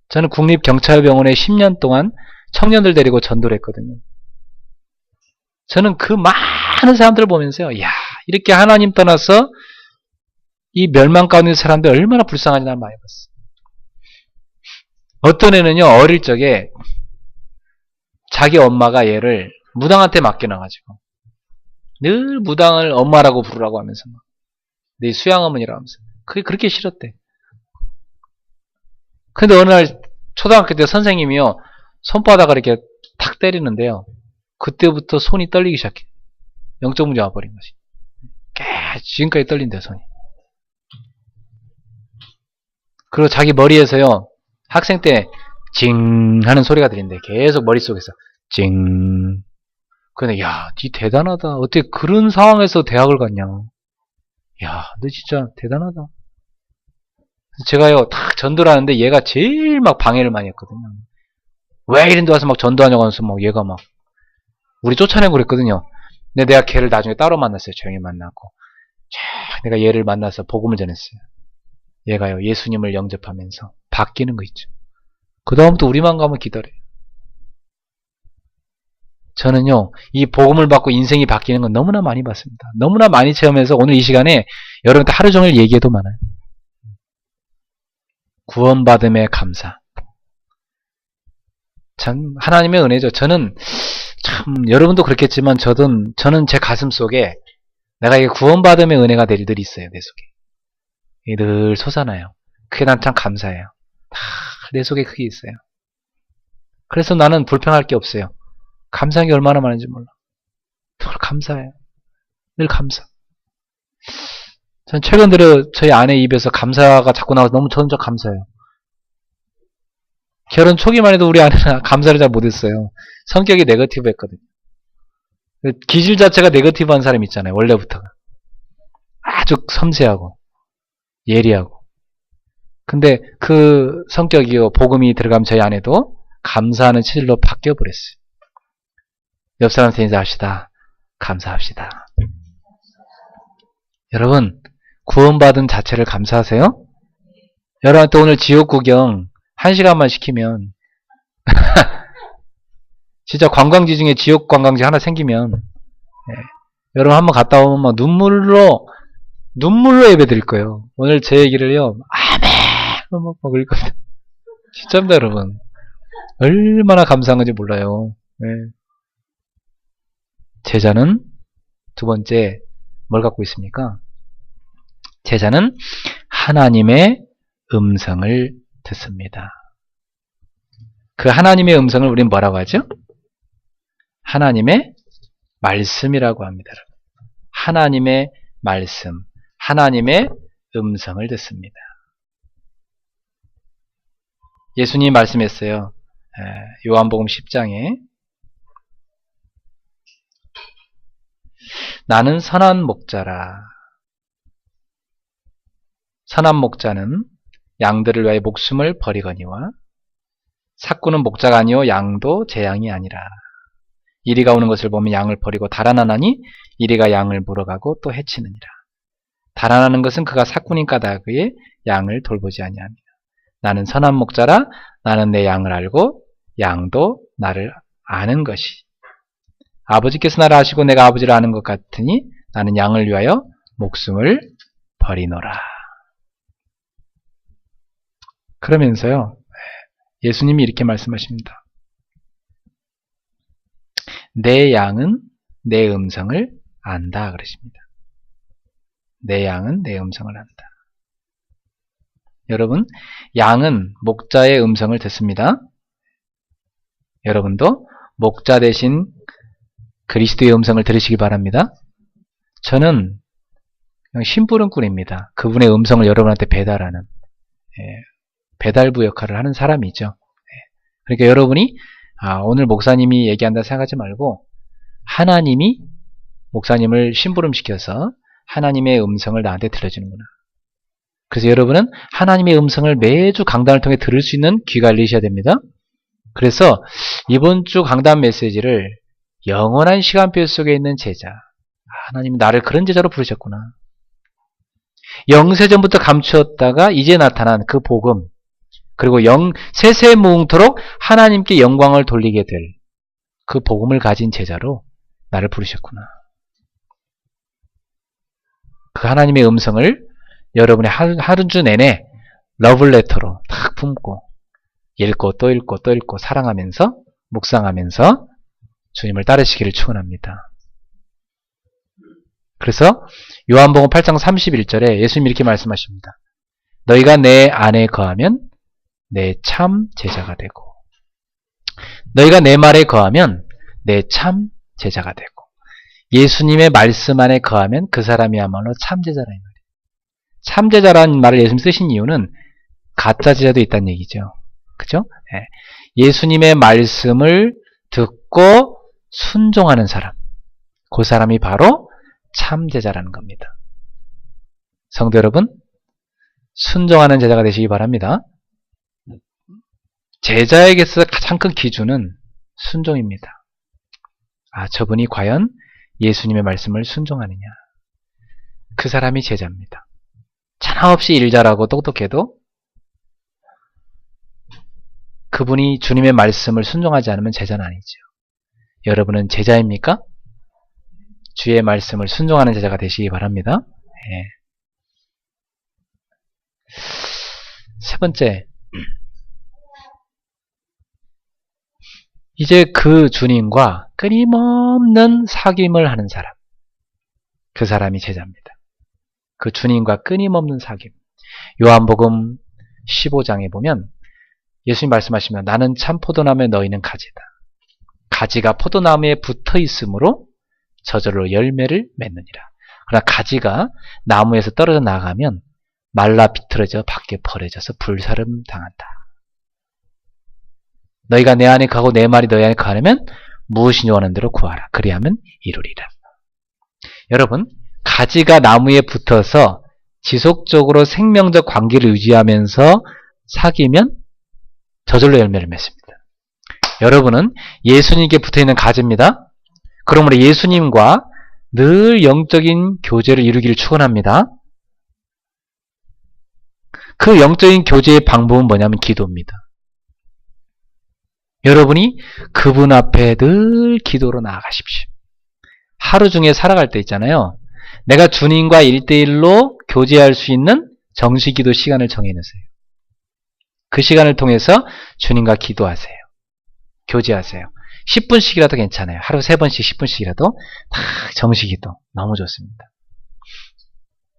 저는 국립경찰병원에 10년 동안 청년들 데리고 전도를 했거든요. 저는 그 많은 사람들을 보면서요. 야, 이렇게 하나님 떠나서 이 멸망 가운데 있는 사람들 얼마나 불쌍한지 난 많이 봤어요. 어떤 애는요, 어릴 적에 자기 엄마가 얘를 무당한테 맡겨놔가지고 늘 무당을 엄마라고 부르라고 하면서 막 내 수양어머니라고 하면서 그게 그렇게 싫었대. 근데 어느 날 초등학교 때 선생님이요, 손바닥을 이렇게 탁 때리는데요. 그때부터 손이 떨리기 시작해. 영적 문제 와버린 거지. 지금까지 떨린대, 손이. 그리고 자기 머리에서요, 학생 때 징 하는 소리가 들린대. 계속 머릿속에서 징. 근데 야, 니 대단하다. 어떻게 그런 상황에서 대학을 갔냐. 야, 너 진짜 대단하다. 제가요, 탁 전도를 하는데 얘가 제일 막 방해를 많이 했거든요. 왜 이런데 와서 막 전도하냐고 하면서 막 얘가 막 우리 쫓아내고 그랬거든요. 근데 내가 걔를 나중에 따로 만났어요. 조용히 만나고. 내가 얘를 만나서 복음을 전했어요. 얘가요, 예수님을 영접하면서 바뀌는 거 있죠. 그 다음부터 우리만 가면 기다려요. 저는요, 이 복음을 받고 인생이 바뀌는 건 너무나 많이 봤습니다. 너무나 많이 체험해서 오늘 이 시간에 여러분한테 하루 종일 얘기해도 많아요. 구원받음의 감사. 참 하나님의 은혜죠. 저는 참 여러분도 그렇겠지만 저는 제 가슴 속에 내가 이게 구원받음의 은혜가 늘 있어요. 내 속에. 늘 솟아나요. 그게 난 참 감사해요. 다 내 속에 그게 있어요. 그래서 나는 불평할 게 없어요. 감사한 게 얼마나 많은지 몰라. 늘 감사해요. 늘 감사. 전 최근 들어 저희 아내 입에서 감사가 자꾸 나와서 너무 저는 감사해요. 결혼 초기만 해도 우리 아내는 감사를 잘 못했어요. 성격이 네거티브했거든요. 기질 자체가 네거티브한 사람 있잖아요. 원래부터가. 아주 섬세하고 예리하고. 근데 그 성격이요, 복음이 들어가면 저희 아내도 감사하는 체질로 바뀌어버렸어요. 옆 사람한테 인사합시다. 감사합시다. 여러분, 구원받은 자체를 감사하세요? 여러분한테 오늘 지옥 구경 1시간만 시키면 진짜 관광지 중에 지옥 관광지 하나 생기면 여러분 한번 갔다 오면 막 눈물로 예배 드릴 거예요. 오늘 제 얘기를요, 아멘! 막 그럴 겁니다. 진짜입니다, 여러분. 얼마나 감사한 건지 몰라요. 네. 제자는 두 번째 뭘 갖고 있습니까? 제자는 하나님의 음성을 듣습니다. 그 하나님의 음성을 우리는 뭐라고 하죠? 하나님의 말씀이라고 합니다. 하나님의 말씀, 하나님의 음성을 듣습니다. 예수님이 말씀했어요. 요한복음 10장에 나는 선한 목자라. 선한 목자는 양들을 위하여 목숨을 버리거니와 삭구는 목자가 아니요 양도 제 양이 아니라. 이리가 오는 것을 보면 양을 버리고 달아나나니 이리가 양을 물어가고 또 해치느니라. 달아나는 것은 그가 삭구인 까닭에 양을 돌보지 아니합니다. 나는 선한 목자라. 나는 내 양을 알고 양도 나를 아는 것이. 아버지께서 나를 아시고 내가 아버지를 아는 것 같으니 나는 양을 위하여 목숨을 버리노라. 그러면서요, 예수님이 이렇게 말씀하십니다. 내 양은 내 음성을 안다 그러십니다. 내 양은 내 음성을 안다. 여러분, 양은 목자의 음성을 듣습니다. 여러분도 목자 대신 그리스도의 음성을 들으시기 바랍니다. 저는 그냥 심부름꾼입니다. 그분의 음성을 여러분한테 배달하는 배달부 역할을 하는 사람이죠. 그러니까 여러분이 오늘 목사님이 얘기한다 생각하지 말고 하나님이 목사님을 심부름시켜서 하나님의 음성을 나한테 들려주는구나. 그래서 여러분은 하나님의 음성을 매주 강단을 통해 들을 수 있는 귀가 열리셔야 됩니다. 그래서 이번 주 강단 메시지를 영원한 시간표 속에 있는 제자, 하나님이 나를 그런 제자로 부르셨구나. 영세전부터 감추었다가 이제 나타난 그 복음, 그리고 세세무웅토록 하나님께 영광을 돌리게 될 그 복음을 가진 제자로 나를 부르셨구나. 그 하나님의 음성을 여러분의 하루 주 내내 러블레터로 탁 품고 읽고 또 읽고 또 읽고 사랑하면서 묵상하면서 주님을 따르시기를 축원합니다. 그래서 요한복음 8장 31절에 예수님이 이렇게 말씀하십니다. 너희가 내 안에 거하면 내 참 제자가 되고 너희가 내 말에 거하면 내 참 제자가 되고 예수님의 말씀 안에 거하면 그 사람이야말로 참 제자라 이 말이에요. 참 제자라는 말을 예수님 쓰신 이유는 가짜 제자도 있다는 얘기죠. 그죠? 네. 예수님의 말씀을 듣고 순종하는 사람, 그 사람이 바로 참 제자라는 겁니다. 성도 여러분, 순종하는 제자가 되시기 바랍니다. 제자에게서 가장 큰 기준은 순종입니다. 아, 저분이 과연 예수님의 말씀을 순종하느냐. 그 사람이 제자입니다. 하나없이 일 잘하고 똑똑해도 그분이 주님의 말씀을 순종하지 않으면 제자는 아니죠. 여러분은 제자입니까? 주의 말씀을 순종하는 제자가 되시기 바랍니다. 네. 세 번째, 이제 그 주님과 끊임없는 사귐을 하는 사람, 그 사람이 제자입니다. 그 주님과 끊임없는 사귐. 요한복음 15장에 보면 예수님 말씀하시면 나는 참 포도나무에 너희는 가지다. 가지가 포도나무에 붙어 있으므로 저절로 열매를 맺느니라. 그러나 가지가 나무에서 떨어져 나가면 말라 비틀어져 밖에 버려져서 불사름 당한다. 너희가 내 안에 가고 내 말이 너희 안에 가려면 무엇이 요하는 대로 구하라. 그리하면 이루리라. 여러분, 가지가 나무에 붙어서 지속적으로 생명적 관계를 유지하면서 사귀면 저절로 열매를 맺습니다. 여러분은 예수님께 붙어있는 가지입니다. 그러므로 예수님과 늘 영적인 교제를 이루기를 축원합니다. 그 영적인 교제의 방법은 뭐냐면 기도입니다. 여러분이 그분 앞에 늘 기도로 나아가십시오. 하루 중에 살아갈 때 있잖아요. 내가 주님과 1대1로 교제할 수 있는 정시기도 시간을 정해놓으세요. 그 시간을 통해서 주님과 기도하세요. 교제하세요. 10분씩이라도 괜찮아요. 하루 3번씩 10분씩이라도 다 정시기도 너무 좋습니다.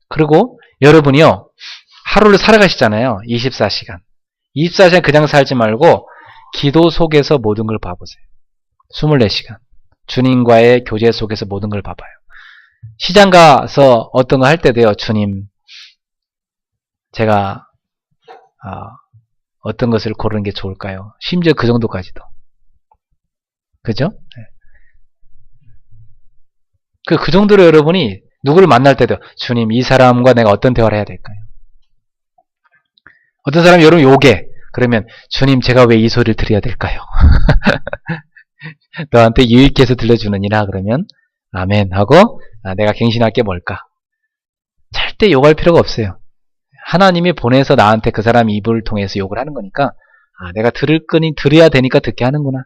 그리고 여러분이요. 하루를 살아가시잖아요. 24시간. 24시간 그냥 살지 말고 기도 속에서 모든 걸 봐보세요. 24시간. 주님과의 교제 속에서 모든 걸 봐봐요. 시장 가서 어떤 거 할 때도요. 주님, 제가 어떤 것을 고르는 게 좋을까요? 심지어 그 정도까지도. 그죠? 네. 그 정도로 여러분이 누구를 만날 때도 주님, 이 사람과 내가 어떤 대화를 해야 될까요? 어떤 사람이 여러분 요게 그러면 주님, 제가 왜 이 소리를 들어야 될까요? 너한테 유익해 서 들려주느니라 그러면 아멘 하고 내가 갱신할 게 뭘까? 절대 욕할 필요가 없어요. 하나님이 보내서 나한테 그 사람 입을 통해서 욕을 하는 거니까 내가 들어야 되니까 듣게 하는구나.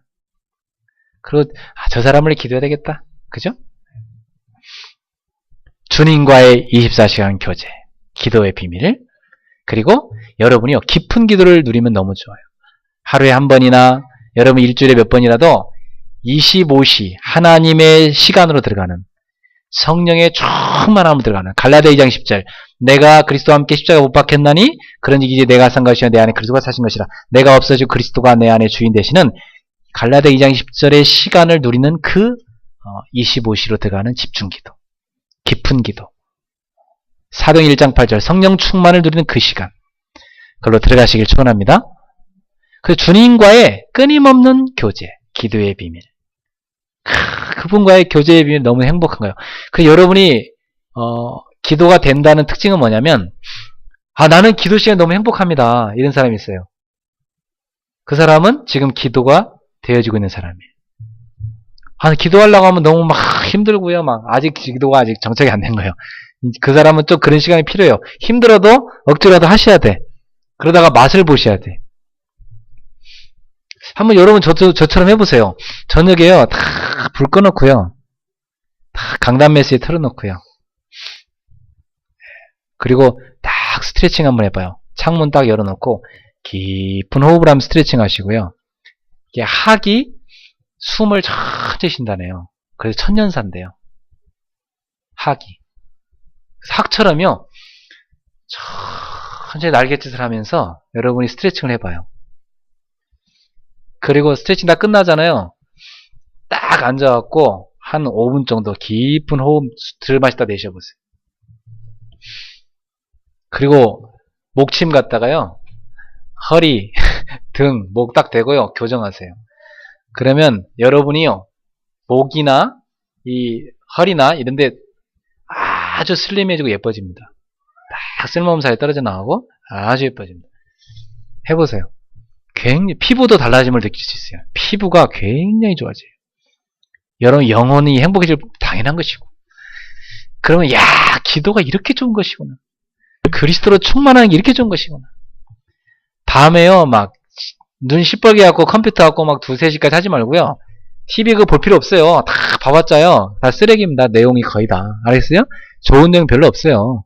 그리고 저 사람을 기도해야 되겠다. 그죠? 주님과의 24시간 교제, 기도의 비밀. 그리고 여러분이요, 깊은 기도를 누리면 너무 좋아요. 하루에 한 번이나 여러분 일주일에 몇 번이라도 25시 하나님의 시간으로 들어가는 성령의 충만함으로 들어가는 갈라디아 2장 10절 내가 그리스도와 함께 십자가 못 박혔나니 그런즉 이제 내가 산 것이요 내 안에 그리스도가 사신 것이라. 내가 없어지고 그리스도가 내 안에 주인 되시는 갈라디아 2장 10절의 시간을 누리는 그 25시로 들어가는 집중기도, 깊은 기도, 사도행 1장 8절 성령 충만을 누리는 그 시간, 그걸로 들어가시길 축원합니다. 그 주님과의 끊임없는 교제, 기도의 비밀. 그분과의 교제의 비밀 너무 행복한 거예요. 그 여러분이 기도가 된다는 특징은 뭐냐면 나는 기도 시간이 너무 행복합니다. 이런 사람이 있어요. 그 사람은 지금 기도가 되어지고 있는 사람이에요. 기도하려고 하면 너무 막 힘들고요. 아직 기도가 아직 정착이 안 된 거예요. 그 사람은 좀 그런 시간이 필요해요. 힘들어도 억지로라도 하셔야 돼. 그러다가 맛을 보셔야 돼. 한번 여러분 저처럼 해보세요. 저녁에요. 다 불 꺼놓고요. 다 강단 메시지 틀어놓고요. 그리고 딱 스트레칭 한번 해봐요. 창문 딱 열어놓고 깊은 호흡을 하면 스트레칭 하시고요. 이게 학이 숨을 천천히 쉰다네요. 그래서 천년사인데요. 학이. 학처럼요. 천천히 날갯짓을 하면서 여러분이 스트레칭을 해봐요. 그리고 스트레칭 다 끝나잖아요. 딱 앉아갖고 한 5분 정도 깊은 호흡 들이마시다 내쉬어보세요. 그리고 목침 갖다가요. 허리, 등, 목 딱 대고요. 교정하세요. 그러면 여러분이요. 목이나 이 허리나 이런데 아주 슬림해지고 예뻐집니다. 딱 쓸모없는 살이 떨어져 나가고 아주 예뻐집니다. 해보세요. 굉장히 피부도 달라짐을 느낄 수 있어요. 피부가 굉장히 좋아져요. 여러분 영혼이 행복해질 당연한 것이고. 그러면 야 기도가 이렇게 좋은 것이구나. 그리스도로 충만하는 게 이렇게 좋은 것이구나. 밤에요 막 눈 시뻘게 갖고 컴퓨터 갖고 막 2, 3시까지 하지 말고요. TV 그거 볼 필요 없어요. 다 봐봤자요. 다 쓰레기입니다. 내용이 거의 다. 알겠어요? 좋은 내용 별로 없어요.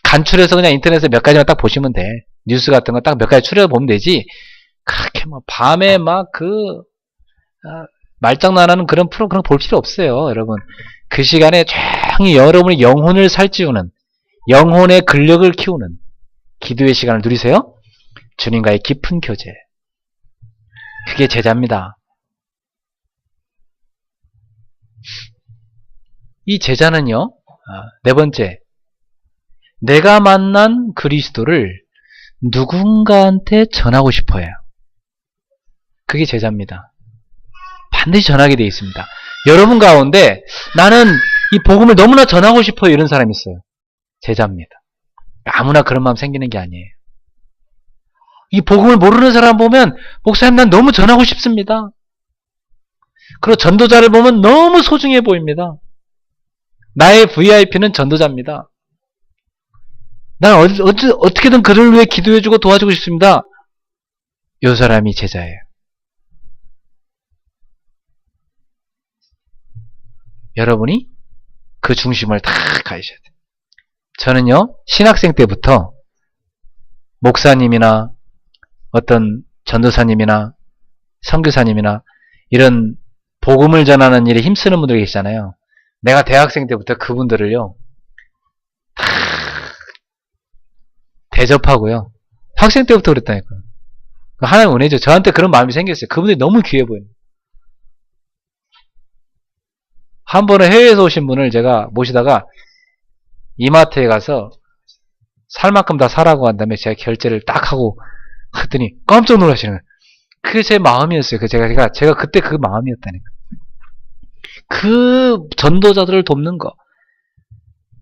간추려서 그냥 인터넷에 몇 가지만 딱 보시면 돼. 뉴스 같은 거 딱 몇 가지 추려서 보면 되지. 그렇게 막 밤에 막 말장난하는 그런 프로그램 볼 필요 없어요. 여러분. 그 시간에 조용히 여러분의 영혼을 살찌우는, 영혼의 근력을 키우는 기도의 시간을 누리세요. 주님과의 깊은 교제. 그게 제자입니다. 이 제자는요, 네 번째, 내가 만난 그리스도를 누군가한테 전하고 싶어요. 그게 제자입니다. 반드시 전하게 되어 있습니다. 여러분 가운데 나는 이 복음을 너무나 전하고 싶어요. 이런 사람이 있어요. 제자입니다. 아무나 그런 마음 생기는 게 아니에요. 이 복음을 모르는 사람 보면 목사님 난 너무 전하고 싶습니다. 그리고 전도자를 보면 너무 소중해 보입니다. 나의 VIP는 전도자입니다. 난 어떻게든 그를 위해 기도해주고 도와주고 싶습니다. 이 사람이 제자예요. 여러분이 그 중심을 다 가셔야 돼요. 저는요, 신학생 때부터 목사님이나 어떤 전도사님이나 선교사님이나 이런 복음을 전하는 일에 힘쓰는 분들이 계시잖아요. 내가 대학생 때부터 그분들을요, 다 대접하고요. 학생 때부터 그랬다니까요. 하나님 은혜죠. 저한테 그런 마음이 생겼어요. 그분들이 너무 귀해 보여요. 한 번은 해외에서 오신 분을 제가 모시다가 이마트에 가서 살 만큼 다 사라고 한 다음에 제가 결제를 딱 하고 했더니 깜짝 놀라시는 거예요. 그게 제 마음이었어요. 제가 그때 그 마음이었다니까. 그 전도자들을 돕는 거.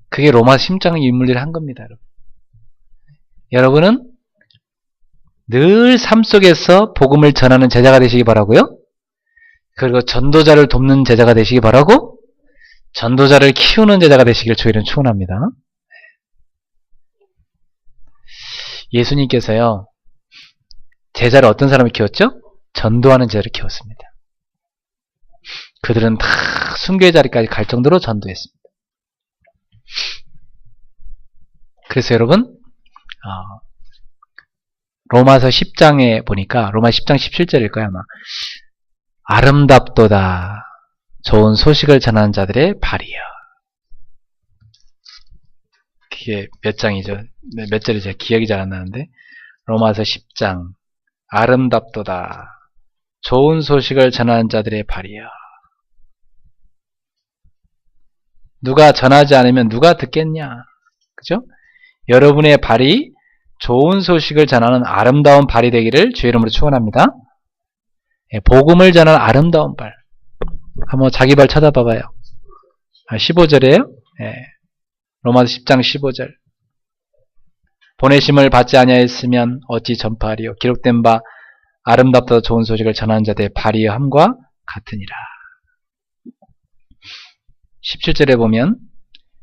그게 로마 10장 인물들이 한 겁니다. 여러분. 여러분은 늘 삶 속에서 복음을 전하는 제자가 되시기 바라고요. 그리고 전도자를 돕는 제자가 되시기 바라고, 전도자를 키우는 제자가 되시기를 주의는 축원합니다. 예수님께서요, 제자를 어떤 사람을 키웠죠? 전도하는 제자를 키웠습니다. 그들은 다 순교의 자리까지 갈 정도로 전도했습니다. 그래서 여러분, 로마서 10장에 보니까, 로마 10장 17절일 거야 아마. 아름답도다 좋은 소식을 전하는 자들의 발이여. 그게 몇 장이죠? 몇 절이죠? 기억이 잘 안 나는데, 로마서 10장 아름답도다 좋은 소식을 전하는 자들의 발이여. 누가 전하지 않으면 누가 듣겠냐? 그죠? 여러분의 발이 좋은 소식을 전하는 아름다운 발이 되기를 주의 이름으로 축원합니다. 복음을 전하는 아름다운 발. 한번 자기 발 찾아봐봐요. 15절이에요. 로마서 10장 15절. 보내심을 받지 아니하였으면 어찌 전파하리요. 기록된 바 아름답다 좋은 소식을 전하는 자들의 발이여 함과 같으니라. 17절에 보면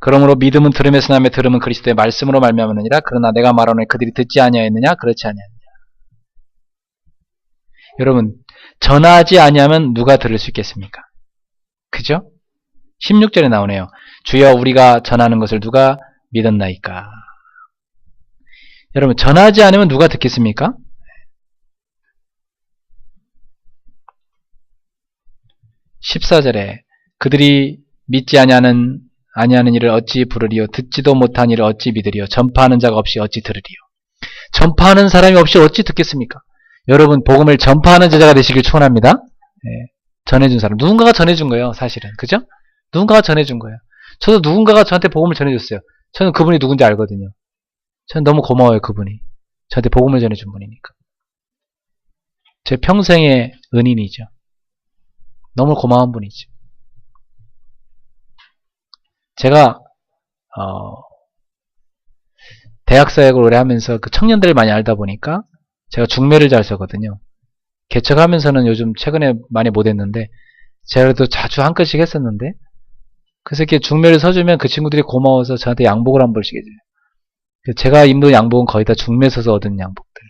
그러므로 믿음은 들음에서 나며 들음은 그리스도의 말씀으로 말미암았느니라. 그러나 내가 말하노니 그들이 듣지 아니하였느냐? 그렇지 아니하느냐. 여러분, 전하지 아니하면 누가 들을 수 있겠습니까? 그죠? 16절에 나오네요. 주여 우리가 전하는 것을 누가 믿었나이까. 여러분, 전하지 않으면 누가 듣겠습니까? 14절에 그들이 믿지 아니하는 일을 어찌 부르리요. 듣지도 못한 일을 어찌 믿으리요. 전파하는 자가 없이 어찌 들으리요. 전파하는 사람이 없이 어찌 듣겠습니까? 여러분 복음을 전파하는 제자가 되시길 축원합니다. 예, 전해준 사람. 누군가가 전해준 거예요, 사실은. 그죠? 누군가가 전해준 거예요. 저도 누군가가 저한테 복음을 전해줬어요. 저는 그분이 누군지 알거든요. 저는 너무 고마워요, 그분이. 저한테 복음을 전해준 분이니까. 제 평생의 은인이죠. 너무 고마운 분이죠. 제가 대학사역을 오래 하면서 그 청년들을 많이 알다 보니까 제가 중매를 잘 서거든요. 개척하면서는 요즘 최근에 많이 못했는데 제가 그래도 자주 한 건씩 했었는데 그래서 이렇게 중매를 서주면 그 친구들이 고마워서 저한테 양복을 한 벌씩 해줘요. 제가 입는 양복은 거의 다 중매 서서 얻은 양복들.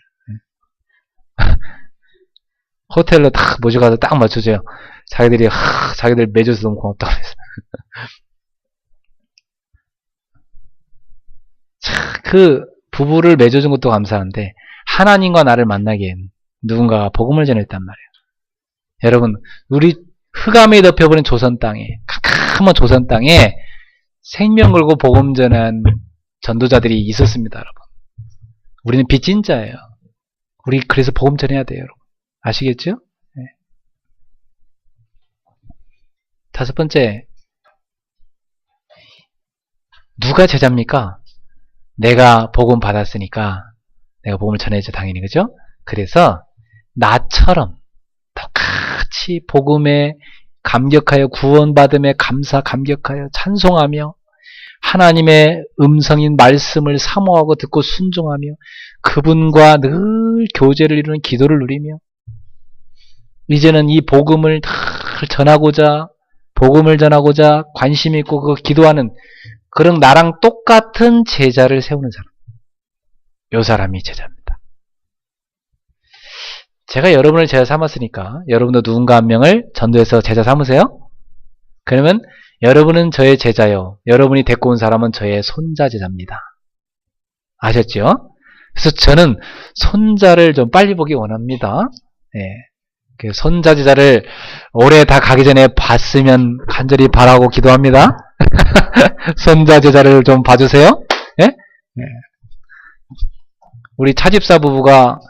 호텔로 딱 모셔가서 딱 맞춰줘요. 자기들 매줘서 너무 고맙다고 그래서. 그 부부를 맺어준 것도 감사한데 하나님과 나를 만나기엔 누군가가 복음을 전했단 말이에요. 여러분, 우리 흑암에 덮여버린 조선 땅에, 캄캄한 조선 땅에 생명 걸고 복음 전한 전도자들이 있었습니다, 여러분. 우리는 빚진 자예요. 우리 그래서 복음 전해야 돼요, 여러분. 아시겠죠? 네. 다섯 번째, 누가 제자입니까? 내가 복음 받았으니까 내가 복음을 전해야죠, 당연히. 그죠? 그래서 나처럼 똑같이 복음에 감격하여 구원받음에 감격하여 찬송하며 하나님의 음성인 말씀을 사모하고 듣고 순종하며 그분과 늘 교제를 이루는 기도를 누리며 이제는 이 복음을 전하고자 관심 있고 그 기도하는 그런 나랑 똑같은 제자를 세우는 사람. 요 사람이 제자입니다. 제가 여러분을 제자 삼았으니까 여러분도 누군가 한 명을 전도해서 제자 삼으세요. 그러면 여러분은 저의 제자요. 여러분이 데리고 온 사람은 저의 손자 제자입니다. 아셨죠? 그래서 저는 손자를 좀 빨리 보기 원합니다. 예. 그 손자 제자를 올해 다 가기 전에 봤으면 간절히 바라고 기도합니다. 손자 제자를 좀 봐주세요. 예? 예. 우리 차집사 부부가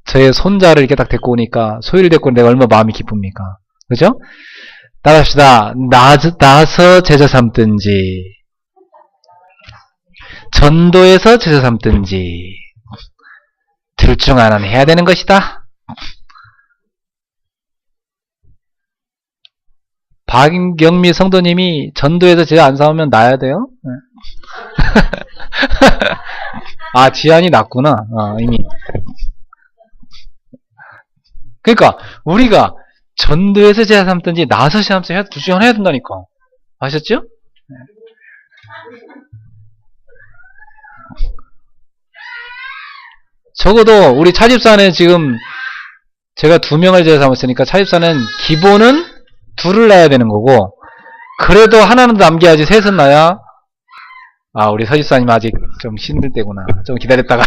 저의 손자를 이렇게 딱 데리고 오니까 소희를 데리고 오는데 얼마나 마음이 기쁩니까? 그죠? 따라합시다. 나서 제자 삼든지 전도에서 제자 삼든지 둘 중 하나는 해야 되는 것이다. 박경미 성도님이 전도에서 제자 안 삼으면 나야 돼요? 아, 지안이 났구나. 이미. 그러니까 우리가 전도에서 제자 삼든지 나서 제자 삼든지 둘 중 하나 해야 된다니까. 아셨죠? 적어도 우리 차집사는 지금 제가 2명을 제자 삼았으니까 차집사는 기본은 2를 낳아야 되는 거고 그래도 하나는 남겨야지 셋은 낳아야 우리 서집사님 아직 좀 힘들 때구나. 좀 기다렸다가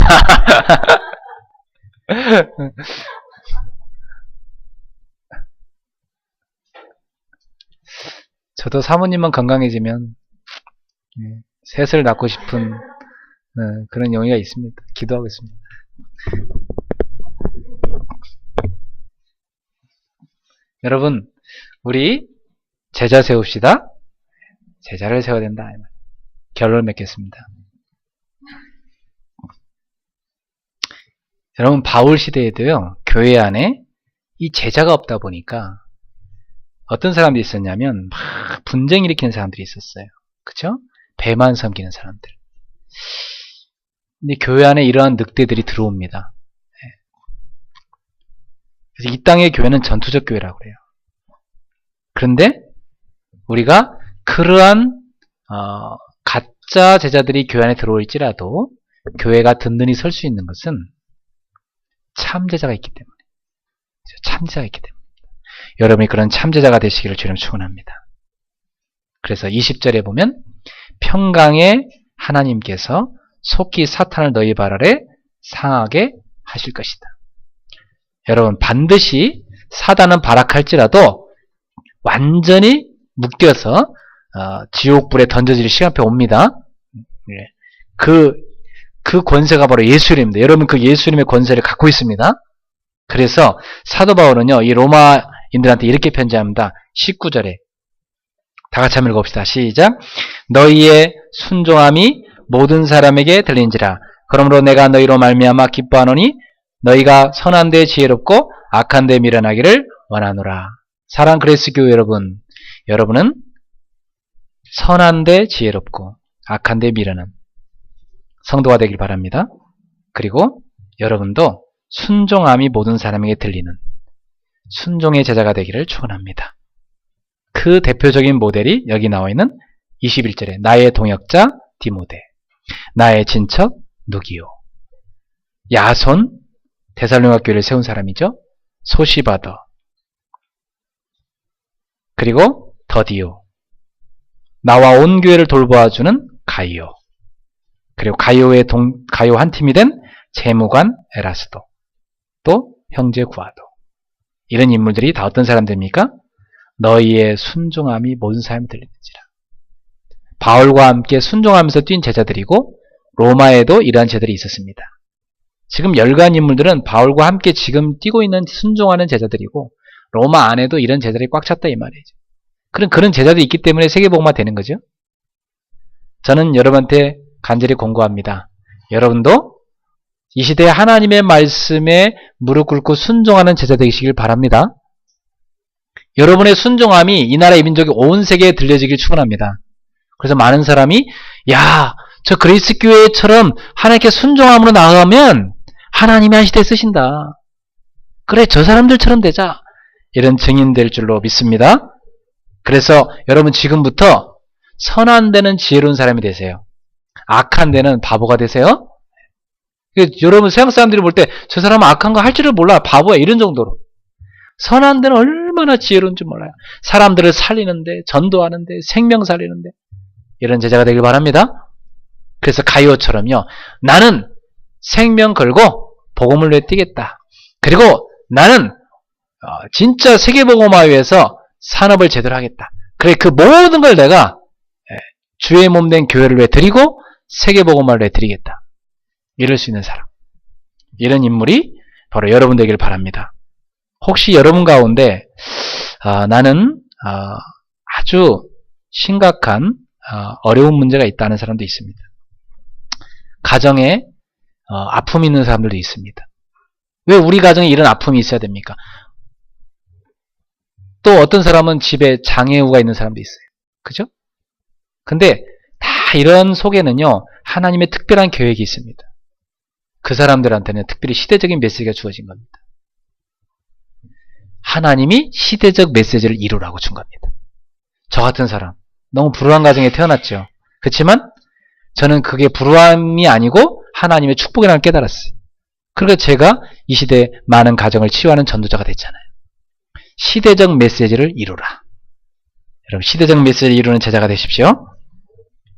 저도 사모님만 건강해지면 셋을 낳고 싶은 그런 용의가 있습니다. 기도하고 있습니다. 여러분, 우리 제자 세웁시다. 제자를 세워야 된다. 결론을 맺겠습니다. 여러분, 바울 시대에도요, 교회 안에 이 제자가 없다 보니까 어떤 사람들이 있었냐면 막 분쟁 일으키는 사람들이 있었어요. 그쵸? 배만 섬기는 사람들. 근데 교회 안에 이러한 늑대들이 들어옵니다. 그래서 이 땅의 교회는 전투적 교회라고 그래요. 그런데 우리가 그러한 가짜 제자들이 교회 안에 들어올지라도 교회가 든든히 설 수 있는 것은 참 제자가 있기 때문에. 참 제자가 있기 때문에. 여러분이 그런 참 제자가 되시기를 주님 축원합니다. 그래서 20절에 보면 평강의 하나님께서 속히 사탄을 너희 발 아래 상하게 하실 것이다. 여러분, 반드시 사단은 발악할지라도 완전히 묶여서 지옥불에 던져질 시간표 옵니다. 그 권세가 바로 예수님입니다. 여러분 그 예수님의 권세를 갖고 있습니다. 그래서 사도 바울은요, 이 로마인들한테 이렇게 편지합니다. 19절에. 다 같이 한번 읽어봅시다. 시작. 너희의 순종함이 모든 사람에게 들린지라. 그러므로 내가 너희로 말미암아 기뻐하노니 너희가 선한 데 지혜롭고 악한 데 미련하기를 원하노라. 사랑하는 그리스도 교회 여러분, 여러분은 선한 데 지혜롭고 악한 데 미련한 성도가 되길 바랍니다. 그리고 여러분도 순종함이 모든 사람에게 들리는 순종의 제자가 되기를 축원합니다. 그 대표적인 모델이 여기 나와 있는 21절에 나의 동역자 디모데, 나의 친척 누기오, 야손, 데살로니가 교회를 세운 사람이죠. 소시바더, 그리고 더디오, 나와 온 교회를 돌보아주는 가이오, 그리고 가이오 한 팀이 된 재무관 에라스도, 또 형제 구아도. 이런 인물들이 다 어떤 사람들입니까? 너희의 순종함이 모든 사람이 들리는지라. 바울과 함께 순종하면서 뛴 제자들이고 로마에도 이러한 제자들이 있었습니다. 지금 열간 인물들은 바울과 함께 지금 뛰고 있는 순종하는 제자들이고 로마 안에도 이런 제자들이 꽉 찼다 이 말이죠. 그런 제자들이 있기 때문에 세계복음화 되는 거죠. 저는 여러분한테 간절히 권고합니다. 여러분도 이 시대에 하나님의 말씀에 무릎 꿇고 순종하는 제자 되시길 바랍니다. 여러분의 순종함이 이 나라의 민족이 온 세계에 들려지길 축원합니다. 그래서 많은 사람이 저 그리스 교회처럼 하나님께 순종함으로 나아가면 하나님이 한 시대에 쓰신다. 그래, 저 사람들처럼 되자. 이런 증인 될 줄로 믿습니다. 그래서 여러분 지금부터 선한 데는 지혜로운 사람이 되세요. 악한 데는 바보가 되세요. 여러분 서양 사람들이 볼 때 저 사람은 악한 거 할 줄을 몰라. 바보야. 이런 정도로. 선한 데는 얼마나 지혜로운지 몰라요. 사람들을 살리는데, 전도하는데, 생명 살리는데. 이런 제자가 되길 바랍니다. 그래서 가이오처럼요. 나는 생명 걸고 복음을 내뛰겠다. 그리고 나는 진짜 세계복음화를 위해서 산업을 제대로 하겠다. 그래, 그 모든 걸 내가 주의 몸 된 교회를 위해 드리고 세계복음화를 위해 드리겠다. 이럴 수 있는 사람. 이런 인물이 바로 여러분 되길 바랍니다. 혹시 여러분 가운데 나는 아주 심각한 어려운 문제가 있다는 사람도 있습니다. 가정에 아픔이 있는 사람들도 있습니다. 왜 우리 가정에 이런 아픔이 있어야 됩니까? 또 어떤 사람은 집에 장애우가 있는 사람도 있어요. 그죠? 근데 다 이런 속에는요, 하나님의 특별한 계획이 있습니다. 그 사람들한테는 특별히 시대적인 메시지가 주어진 겁니다. 하나님이 시대적 메시지를 이루라고 준 겁니다. 저 같은 사람, 너무 불우한 가정에 태어났죠. 그렇지만 저는 그게 불우함이 아니고 하나님의 축복이라는 걸 깨달았어요. 그러니까 제가 이 시대에 많은 가정을 치유하는 전도자가 됐잖아요. 시대적 메시지를 이루라. 여러분, 시대적 메시지를 이루는 제자가 되십시오.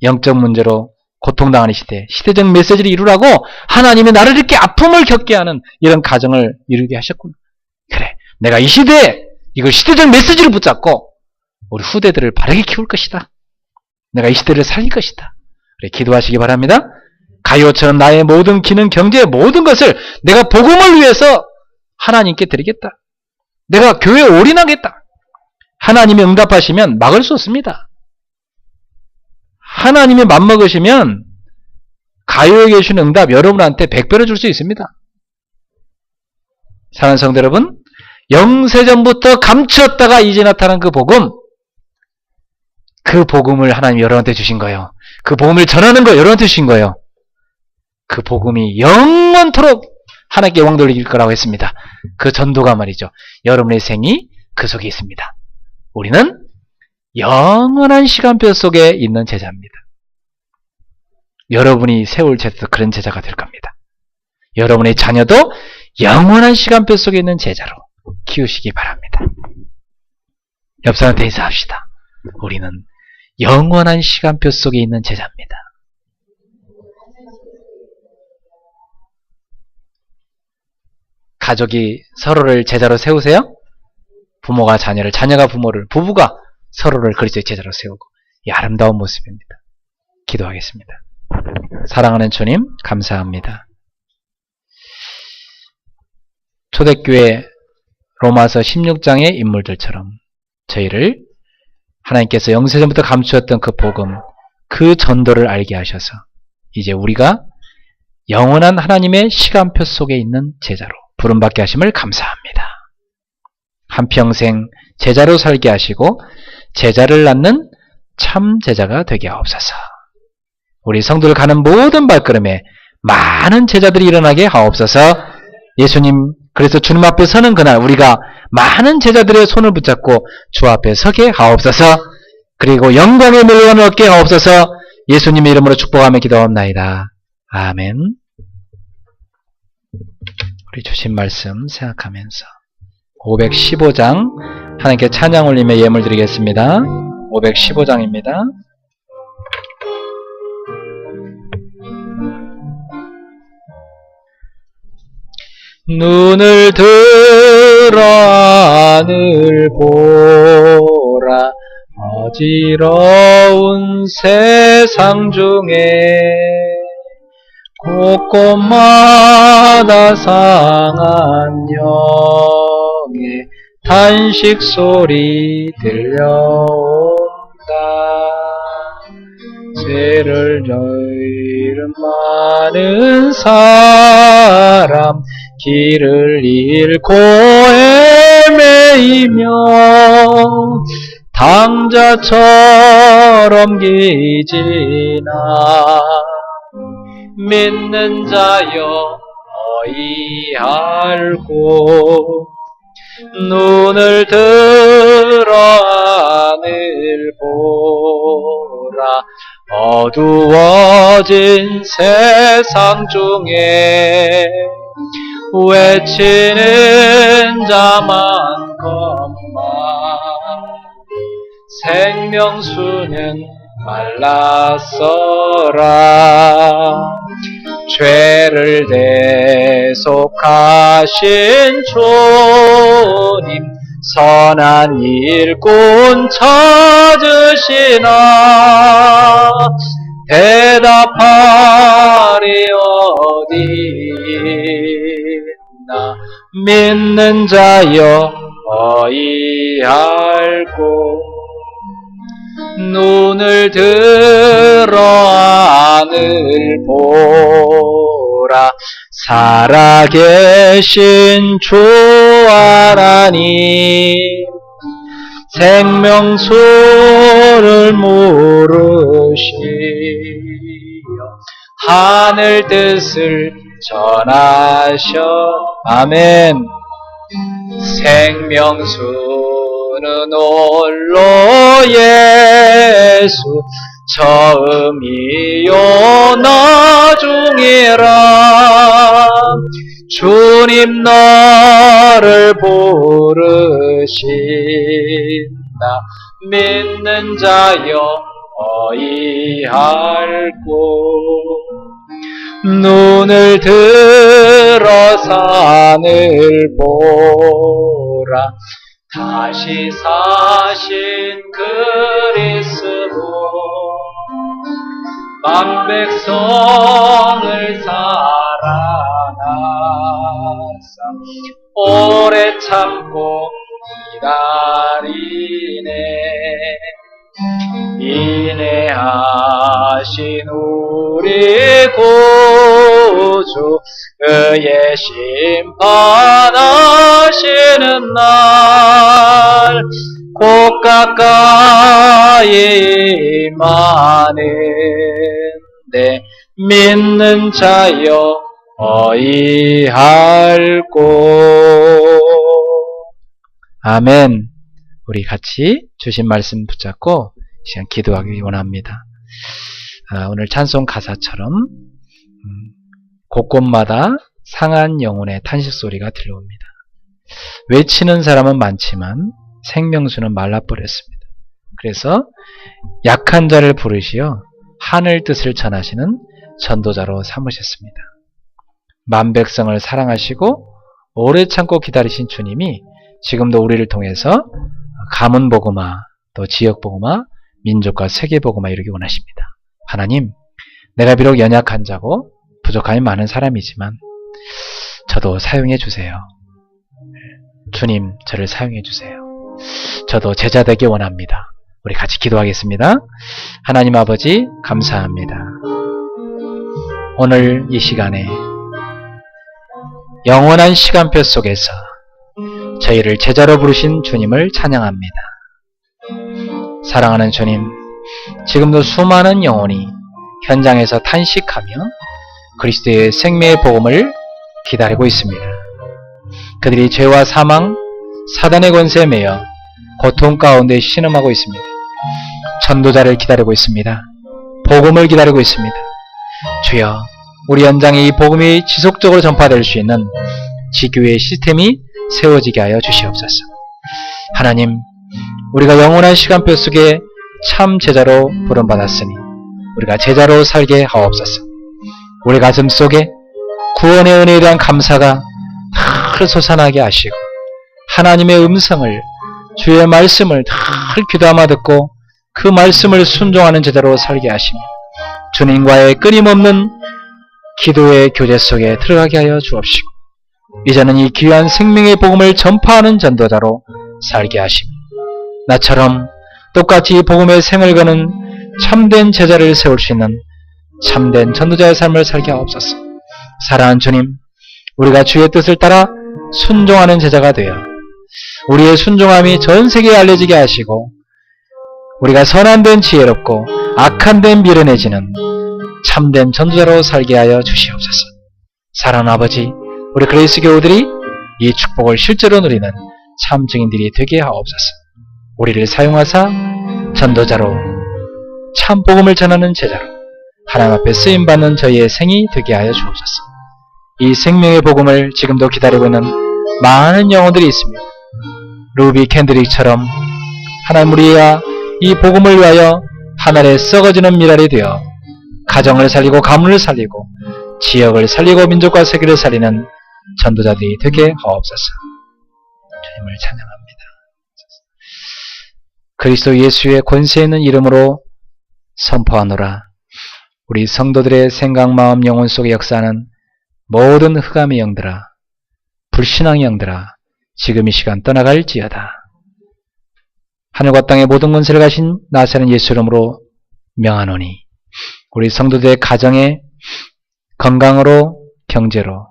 영적 문제로 고통당하는 시대, 시대적 메시지를 이루라고 하나님이 나를 이렇게 아픔을 겪게 하는 이런 가정을 이루게 하셨구나. 그래, 내가 이 시대에 이걸 시대적 메시지를 붙잡고 우리 후대들을 바르게 키울 것이다. 내가 이 시대를 살릴 것이다. 그래, 기도하시기 바랍니다. 가이오처럼 나의 모든 기능, 경제의 모든 것을 내가 복음을 위해서 하나님께 드리겠다. 내가 교회에 올인하겠다. 하나님이 응답하시면 막을 수 없습니다. 하나님이 맘먹으시면 가요에 계신 응답 여러분한테 100배로 줄 수 있습니다. 사랑하는 성도 여러분, 영세전부터 감추었다가 이제 나타난 그 복음, 그 복음을 하나님이 여러분한테 주신 거예요. 그 복음을 전하는 거 여러분한테 주신 거예요. 그 복음이 영원토록 하나님께 영광 돌릴 거라고 했습니다. 그 전도가 말이죠. 여러분의 생이 그 속에 있습니다. 우리는 영원한 시간표 속에 있는 제자입니다. 여러분이 세울 제자도 그런 제자가 될 겁니다. 여러분의 자녀도 영원한 시간표 속에 있는 제자로 키우시기 바랍니다. 옆 사람한테 인사합시다. 우리는 영원한 시간표 속에 있는 제자입니다. 가족이 서로를 제자로 세우세요. 부모가 자녀를, 자녀가 부모를, 부부가 서로를 그리스도의 제자로 세우고, 이 아름다운 모습입니다. 기도하겠습니다. 사랑하는 주님, 감사합니다. 초대교회 로마서 16장의 인물들처럼 저희를 하나님께서 영세전부터 감추었던 그 복음, 그 전도를 알게 하셔서 이제 우리가 영원한 하나님의 시간표 속에 있는 제자로 부름받게 하심을 감사합니다. 한평생 제자로 살게 하시고 제자를 낳는 참 제자가 되게 하옵소서. 우리 성도를 가는 모든 발걸음에 많은 제자들이 일어나게 하옵소서. 예수님, 그래서 주님 앞에 서는 그날 우리가 많은 제자들의 손을 붙잡고 주 앞에 서게 하옵소서. 그리고 영광의 물건을 얻게 하옵소서. 예수님의 이름으로 축복하며 기도합나이다. 아멘. 우리 주신 말씀 생각하면서 515장 하나님께 찬양 올리며 예물 드리겠습니다. 515장입니다. 눈을 들어 하늘 보라. 어지러운 세상 중에 곳곳마다 상한 영의 탄식 소리 들려온다. 죄를 저지른 많은 사람 길을 잃고 헤매이며 당자처럼 기지나 믿는 자여 너희 알고 눈을 들어 하늘 보라. 어두워진 세상 중에 외치는 자만큼만 생명수는 말랐어라. 죄를 대속하신 주님 선한 일꾼 찾으시나 대답하리 어디나 믿는 자여 너희 알고 눈을 들어 하늘 보라. 살아계신 주 하나님 생명수를 물으시어 하늘 뜻을 전하셔. 아멘. 생명수는 홀로 예수 처음이요 나중이라. 주님 너를 부르신다. 믿는 자여 너희 알고 눈을 들어 산을 보라. 다시 사신 그리스도 만백성을 사랑하사 오래 참고 기다리네. 인내하신 우리 구주 그의 심판하시는 날 곧 가까이 임하는데 믿는 자여 너희 알고. 아멘. 우리 같이 주신 말씀 붙잡고 시간 기도하기 원합니다. 오늘 찬송 가사처럼 곳곳마다 상한 영혼의 탄식 소리가 들려옵니다. 외치는 사람은 많지만 생명수는 말라버렸습니다. 그래서 약한 자를 부르시어 하늘 뜻을 전하시는 전도자로 삼으셨습니다. 만백성을 사랑하시고 오래 참고 기다리신 주님이 지금도 우리를 통해서 가문복음화, 또 지역복음화, 민족과 세계복음화 이루기 원하십니다. 하나님, 내가 비록 연약한 자고 부족함이 많은 사람이지만 저도 사용해 주세요. 주님, 저를 사용해 주세요. 저도 제자 되기 원합니다. 우리 같이 기도하겠습니다. 하나님 아버지, 감사합니다. 오늘 이 시간에 영원한 시간표 속에서 저희를 제자로 부르신 주님을 찬양합니다. 사랑하는 주님, 지금도 수많은 영혼이 현장에서 탄식하며 그리스도의 생명의 복음을 기다리고 있습니다. 그들이 죄와 사망, 사단의 권세에 매여 고통 가운데 신음하고 있습니다. 전도자를 기다리고 있습니다. 복음을 기다리고 있습니다. 주여, 우리 현장에 이 복음이 지속적으로 전파될 수 있는 지교회의 시스템이 세워지게 하여 주시옵소서. 하나님, 우리가 영원한 시간표 속에 참 제자로 부름받았으니 우리가 제자로 살게 하옵소서. 우리 가슴 속에 구원의 은혜에 대한 감사가 늘 솟아나게 하시고 하나님의 음성을, 주의 말씀을 늘 귀담아 듣고 그 말씀을 순종하는 제자로 살게 하시며 주님과의 끊임없는 기도의 교제 속에 들어가게 하여 주옵시고 이제는 이 귀한 생명의 복음을 전파하는 전도자로 살게 하시며 나처럼 똑같이 이 복음의 생을 거는 참된 제자를 세울 수 있는 참된 전도자의 삶을 살게 하옵소서. 사랑하는 주님, 우리가 주의 뜻을 따라 순종하는 제자가 되어 우리의 순종함이 전 세계에 알려지게 하시고 우리가 선한 데는 지혜롭고 악한 데는 미련해지는 참된 전도자로 살게 하여 주시옵소서. 사랑하는 아버지, 우리 그레이스 교우들이 이 축복을 실제로 누리는 참 증인들이 되게 하옵소서. 우리를 사용하사 전도자로 참 복음을 전하는 제자로 하나님 앞에 쓰임받는 저희의 생이 되게 하여 주옵소서. 이 생명의 복음을 지금도 기다리고 있는 많은 영혼들이 있습니다. 루비 캔드릭처럼 하나님, 우리가 이 복음을 위하여 하늘에 썩어지는 미랄이 되어 가정을 살리고 가문을 살리고 지역을 살리고 민족과 세계를 살리는 전도자들이 되게 하옵소서. 주님을 찬양합니다. 그리스도 예수의 권세 있는 이름으로 선포하노라. 우리 성도들의 생각, 마음, 영혼 속에 역사하는 모든 흑암의 영들아, 불신앙의 영들아, 지금 이 시간 떠나갈지어다. 하늘과 땅의 모든 권세를 가신 나사렛 예수 이름으로 명하노니 우리 성도들의 가정에 건강으로, 경제로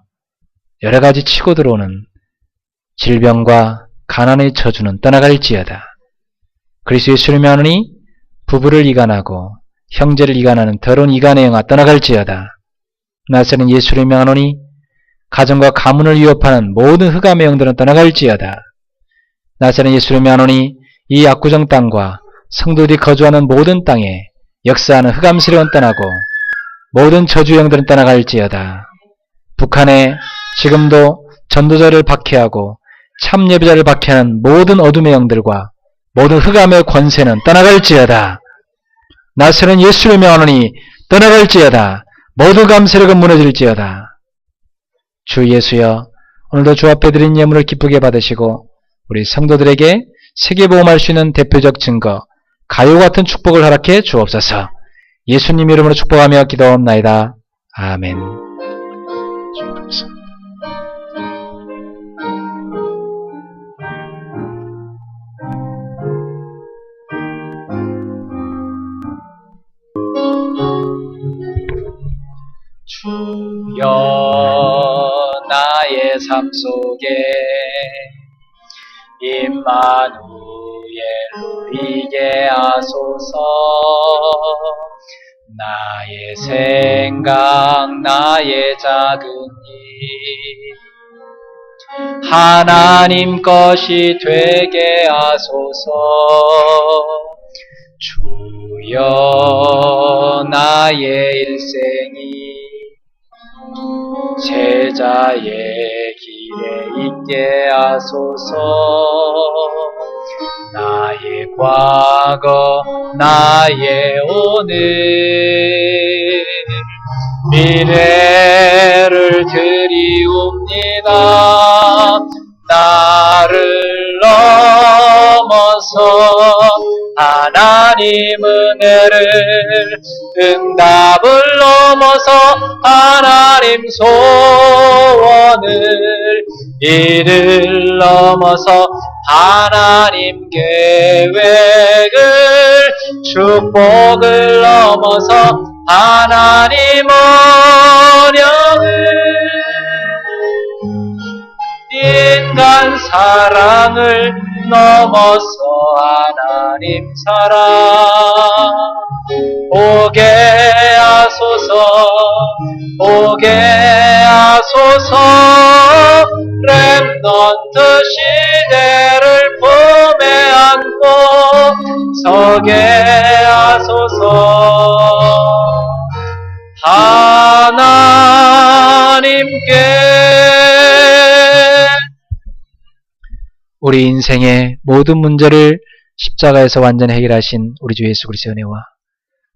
여러 가지 치고 들어오는 질병과 가난의 저주는 떠나갈지어다. 그리스도 예수를 명하노니 부부를 이간하고 형제를 이간하는 더러운 이간의 영아 떠나갈지어다. 나사렛 예수를 명하노니 가정과 가문을 위협하는 모든 흑암의 영들은 떠나갈지어다. 나사렛 예수를 명하노니 이 압구정 땅과 성도들이 거주하는 모든 땅에 역사하는 흑암 세력은 떠나고 모든 저주 영들은 떠나갈지어다. 북한에 지금도 전도자를 박해하고 참 예배자를 박해하는 모든 어둠의 영들과 모든 흑암의 권세는 떠나갈지어다. 나사렛 예수를 명하노니 떠나갈지어다. 모든 흑암 세력은 무너질지어다. 주 예수여, 오늘도 주 앞에 드린 예물을 기쁘게 받으시고 우리 성도들에게 세계복음할 수 있는 대표적 증거, 가요 같은 축복을 허락해 주옵소서. 예수님 이름으로 축복하며 기도하옵나이다. 아멘. 주여, 나의 삶 속에 임마누엘로 이게 하소서. 나의 생각, 나의 작은 일 하나님 것이 되게 하소서. 주여, 나의 일생이 제자의 길에 있게 하소서. 나의 과거, 나의 오늘, 미래를 드리옵니다. 나를 넘어서 하나님 은혜를 응답을 넘어서 하나님 소원을 이를 넘어서 하나님 계획을 축복을 넘어서 하나님 언약을 인간 사랑을 넘어서 하나님 사랑 오게 하소서 오게 하소서 렘넌트 시대를 품에 안고 서게 하소서 하나님께 우리 인생의 모든 문제를 십자가에서 완전히 해결하신 우리 주 예수 그리스도의 은혜와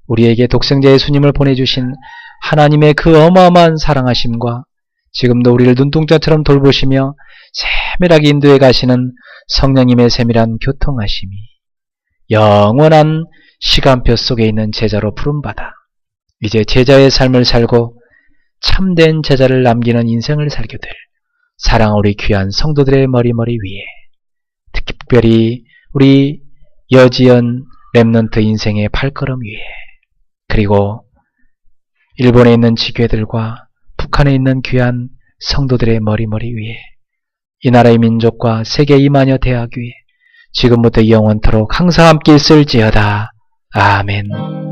우리에게 독생자 예수님을 보내주신 하나님의 그 어마어마한 사랑하심과 지금도 우리를 눈동자처럼 돌보시며 세밀하게 인도해 가시는 성령님의 세밀한 교통하심이 영원한 시간표 속에 있는 제자로 부름받아 이제 제자의 삶을 살고 참된 제자를 남기는 인생을 살게 될 사랑 우리 귀한 성도들의 머리머리 위에 특별히 우리 여지연 렘넌트 인생의 발걸음 위에 그리고 일본에 있는 지교회들과 북한에 있는 귀한 성도들의 머리머리 위에 이 나라의 민족과 세계 2만여 대학 위에 지금부터 영원토록 항상 함께 있을지어다. 아멘.